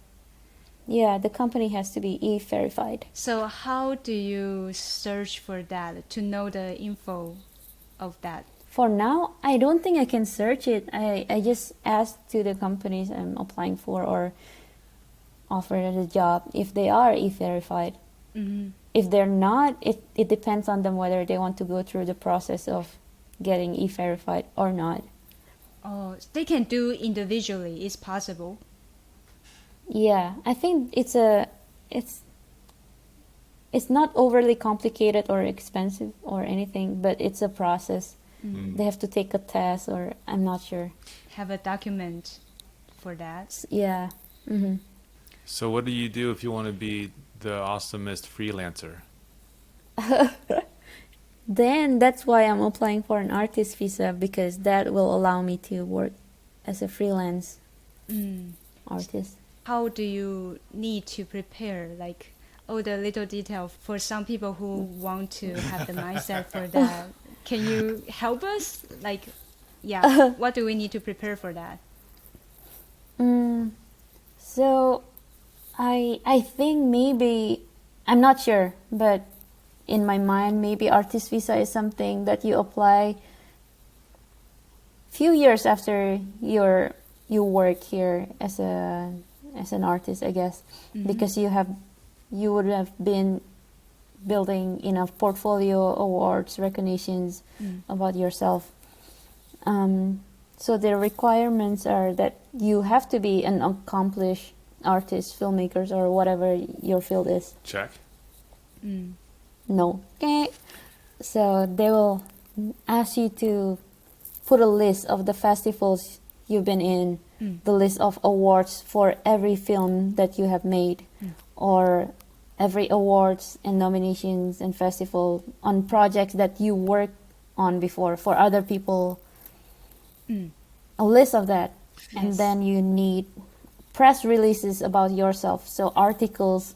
Yeah, the company has to be e-verified. So how do you search for that to know the info of that? For now, I don't think I can search it. I just ask to the companies I'm applying for or offered a job if they are e-verified. If they're not, it depends on them whether they want to go through the process of getting e-verified or not. Oh, they can do individually. It's possible. Yeah, I think it's not overly complicated or expensive or anything, but it's a process. They have to take a test, or I'm not sure. Have a document for that. Yeah. So what do you do if you want to be the awesomest freelancer? Then that's why I'm applying for an artist visa, because that will allow me to work as a freelance artist. how do you need to prepare, like all the little detail for some people who want to have the mindset for that? Can you help us? Like, yeah, what do we need to prepare for that? So I think maybe, I'm not sure, but in my mind, maybe artist visa is something that you apply few years after you work here as an artist, I guess, because you would have been building enough portfolio, awards, recognitions about yourself. So the requirements are that you have to be an accomplished artist, filmmakers, or whatever your field is. Check. No. Okay. So they will ask you to put a list of the festivals you've been in, the list of awards for every film that you have made, or every awards and nominations and festival on projects that you worked on before for other people. A list of that. Yes. And then you need press releases about yourself, so articles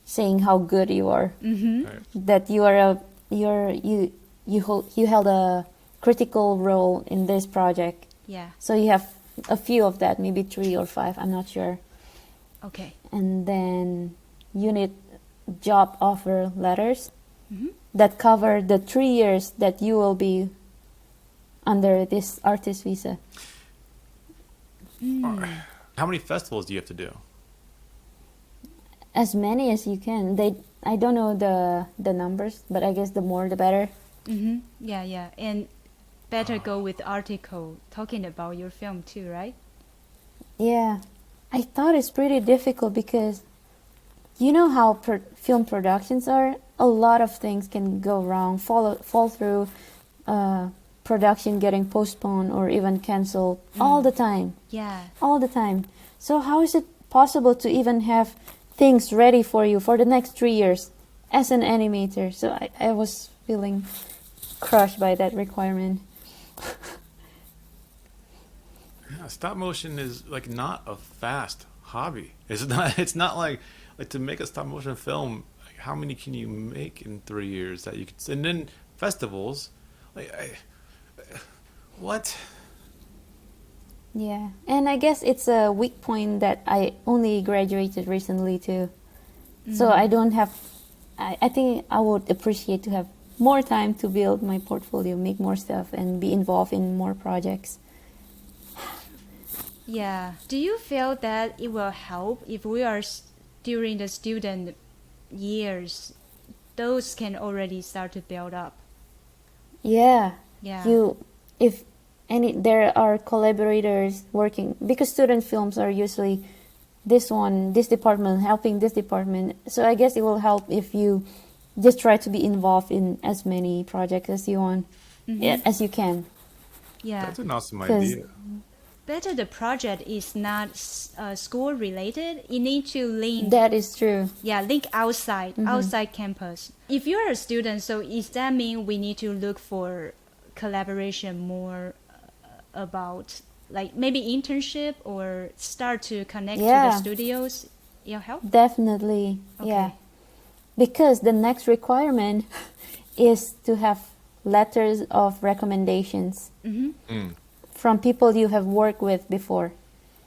saying how good you are, Right. that you held a critical role in this project. Yeah. So you have a few of that, maybe 3 or 5, I'm not sure. Okay. And then you need job offer letters that cover the 3 years that you will be under this artist visa. How many festivals do you have to do? As many as you can. I don't know the numbers, but I guess the more the better. Yeah, yeah. And better go with article talking about your film too, right? Yeah, I thought it's pretty difficult because you know how film productions are. A lot of things can go wrong, fall through, production getting postponed or even canceled all the time. Yeah. All the time. So how is it possible to even have things ready for you for the next 3 years as an animator? So I was feeling crushed by that requirement. Yeah, stop motion is like not a fast hobby. It's not. It's not like to make a stop motion film. Like how many can you make in 3 years that you could? And then festivals, what? Yeah, and I guess it's a weak point that I only graduated recently too. So I don't have, I think I would appreciate to have more time to build my portfolio, make more stuff, and be involved in more projects. Yeah. Do you feel that it will help if we are during the student years? Those can already start to build up. Yeah. Yeah. There are collaborators working, because student films are usually this department helping this department. So I guess it will help if you just try to be involved in as many projects as you want, as you can. Yeah. That's an awesome 'Cause- idea. Better the project is not school related. You need to link. That is true. Yeah, link outside campus. If you're a student, so does that mean we need to look for collaboration more about like maybe internship or start to connect to the Yeah. studios? It'll help. Definitely. Yeah. Okay. Because the next requirement is to have letters of recommendations from people you have worked with before.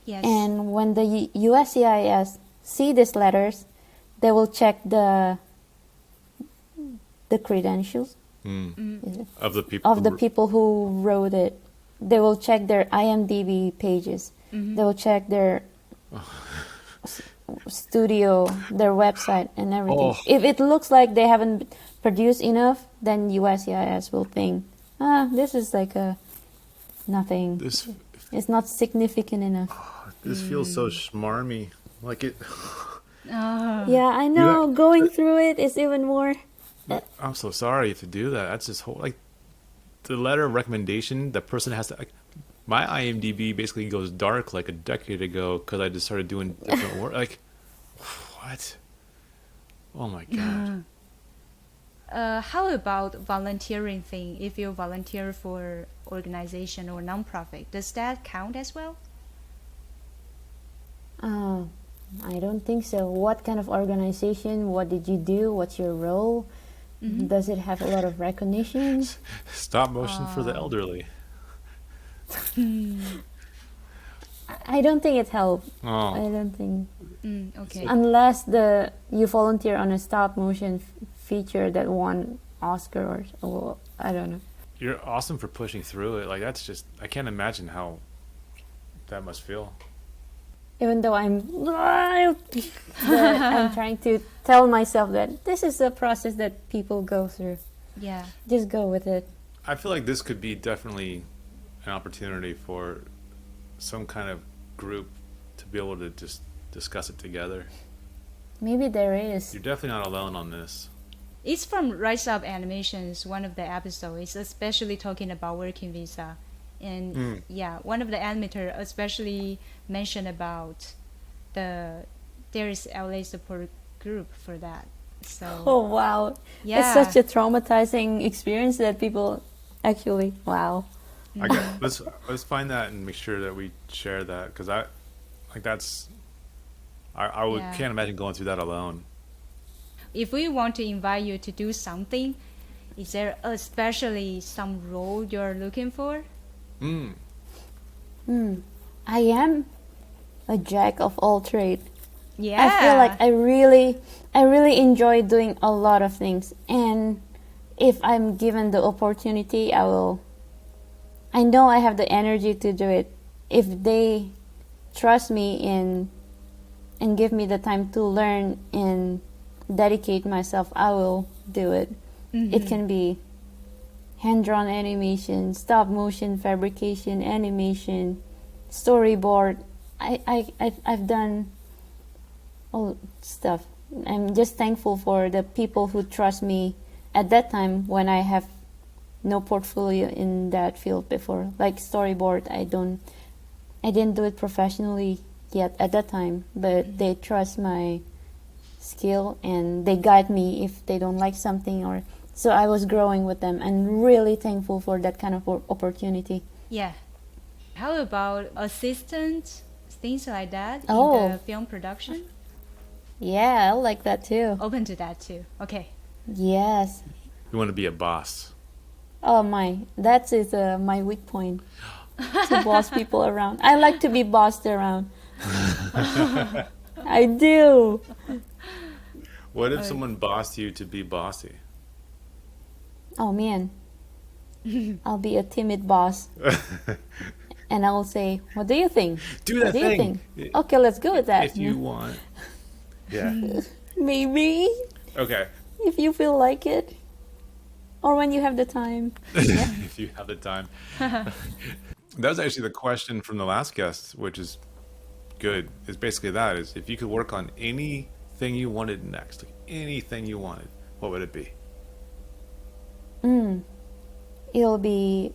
Yes. And when the USCIS see these letters, they will check the credentials is it? Of the people. of the people who wrote it. They will check their IMDb pages. They will check their studio, their website, and everything. Oh. If it looks like they haven't produced enough, then USCIS will think, this is like a nothing. This It's not significant enough. this feels so schmarmy. Like it. Yeah, I know. Going through it is even more. I'm so sorry to do that. That's just whole like the letter of recommendation. The person has to. Like, my IMDb basically goes dark like a decade ago because I just started doing different work. Like, what? Oh my god. How about volunteering thing? If you volunteer for organization or nonprofit, does that count as well? Oh, I don't think so. What kind of organization? What did you do? What's your role? Does it have a lot of recognition? Stop motion for the elderly. I don't think it helped. Oh, I don't think. Okay. Unless you volunteer on a stop motion feature that won Oscar or I don't know. you're awesome for pushing through it. Like that's just I can't imagine how that must feel. Even though I'm trying to tell myself that this is a process that people go through. Yeah. Just go with it. I feel like this could be definitely an opportunity for some kind of group to be able to just discuss it together. Maybe there is. You're definitely not alone on this. It's from Rise Up Animations, one of the episodes, especially talking about working visa. And yeah, one of the animator especially mentioned about there is LA support group for that. So Oh wow. yeah. It's such a traumatizing experience that people actually wow. I get, let's find that and make sure that we share that because I Yeah. can't imagine going through that alone. If we want to invite you to do something, is there especially some role you're looking for? I am a jack of all trades. Yeah. I feel like I really enjoy doing a lot of things, and if I'm given the opportunity, I know I have the energy to do it. If they trust me and give me the time to learn and dedicate myself, I will do it. It can be hand-drawn animation, stop motion, fabrication, animation, storyboard. I've done all stuff. I'm just thankful for the people who trust me at that time when I have no portfolio in that field before. Like storyboard, I didn't do it professionally yet at that time, but they trust my skill and they guide me if they don't like something or so I was growing with them and really thankful for that kind of opportunity. Yeah. How about assistant, things like that in Oh. the film production? Yeah, I like that too. Open to that too. Okay. Yes. You want to be a boss. Oh my, that is my weak point. To boss people around. I like to be bossed around. I do. What if someone bossed you to be bossy? Oh man. I'll be a timid boss. And I will say, what do you think? Do What that do you thing. think? Okay, let's go with that. If you want. Yeah. Maybe. Okay. If you feel like it. Or when you have the time. If you have the time. That was actually the question from the last guest, which is good. Is basically that is if you could work on anything you wanted next, like anything you wanted, what would it be? It'll be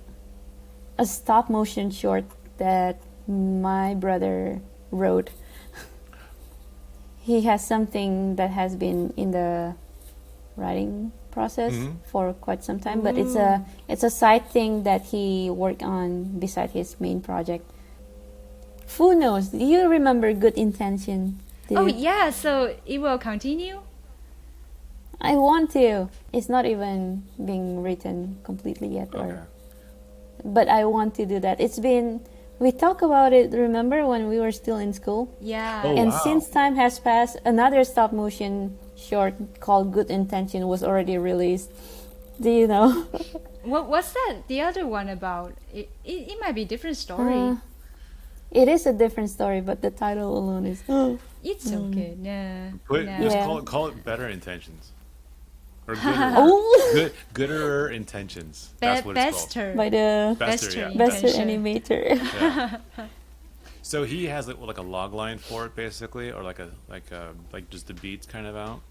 a stop motion short that my brother wrote. He has something that has been in the writing process for quite some time, but it's a side thing that he worked on beside his main project. Who knows? Do you remember Good Intention? Oh yeah, so it will continue? I want to. It's not even being written completely yet, Okay. but I want to do that. We talked about it, remember, when we were still in school? Yeah. Oh, And wow. since time has passed, another stop motion short called Good Intention was already released. Do you know? What's that? The other one about? It might be different story. It is a different story, but the title alone is. It's so good. No. Just Yeah. call it Better Intentions. Or gooder. Oh! Gooder Intentions. That's what it's called. Bester. By the Bester, yeah. best Intention. animator. Yeah. So he has like a log line for it basically, or like just the beats kind of out.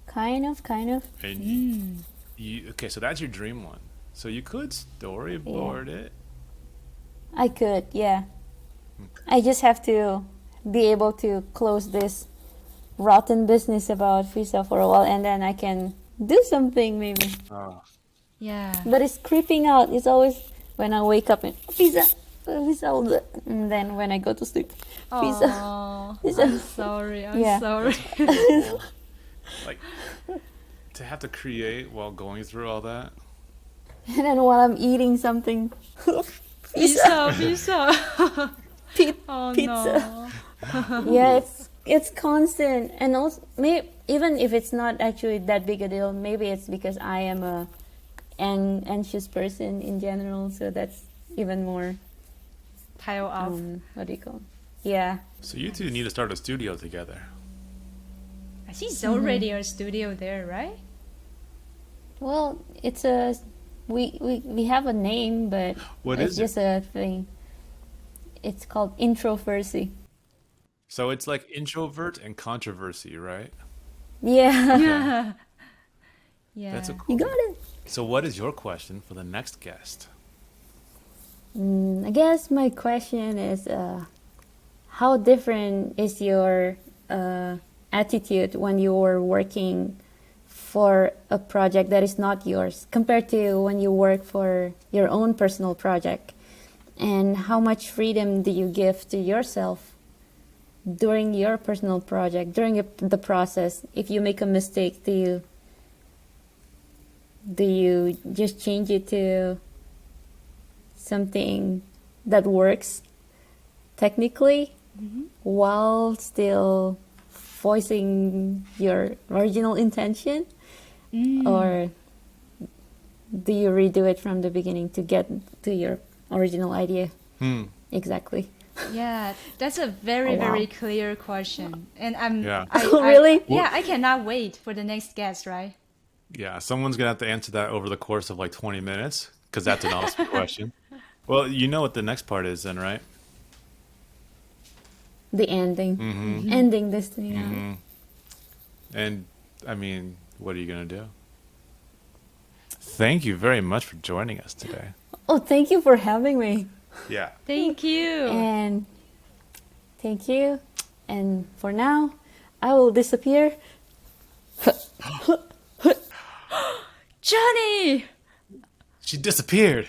Kind of. And you okay? So that's your dream one. So you could storyboard it. I could, yeah. I just have to be able to close this rotten business about visa for a while, and then I can do something maybe. Oh. Yeah. But it's creeping out. It's always when I wake up and visa. Peace out. And then when I go to sleep, peace out. Oh, Peace I'm out. sorry. I'm Yeah. sorry. Cool. Like to have to create while going through all that. And then while I'm eating something, Pizza, pizza. Oh pizza. no. Yeah, it's constant, and also even if it's not actually that big a deal, maybe it's because I am an anxious person in general, so that's even more. Pile up. What do you call? Yeah. So you two need to start a studio together. I see it's already a studio there, right? Well, it's we have a name, but What it's is it? just a thing. It's called Introversy. So it's like introvert and controversy, right? Yeah. Yeah. Yeah. That's a You cool. got it. So what is your question for the next guest? I guess my question is, how different is your attitude when you're working for a project that is not yours compared to when you work for your own personal project? And how much freedom do you give to yourself during your personal project, during the process? If you make a mistake, do you just change it to something that works technically while still voicing your original intention? Or do you redo it from the beginning to get to your original idea? Exactly. Yeah, that's a very, Oh, wow. very clear question. And Yeah. Really? Yeah, I cannot wait for the next guest, right? Yeah, someone's gonna have to answer that over the course of like 20 minutes because that's an awesome question. Well, you know what the next part is then, right? The ending. Ending this thing out. And I mean, what are you gonna do? Thank you very much for joining us today. Oh, thank you for having me. Yeah. Thank you. And thank you. And for now, I will disappear. Johnny! She disappeared.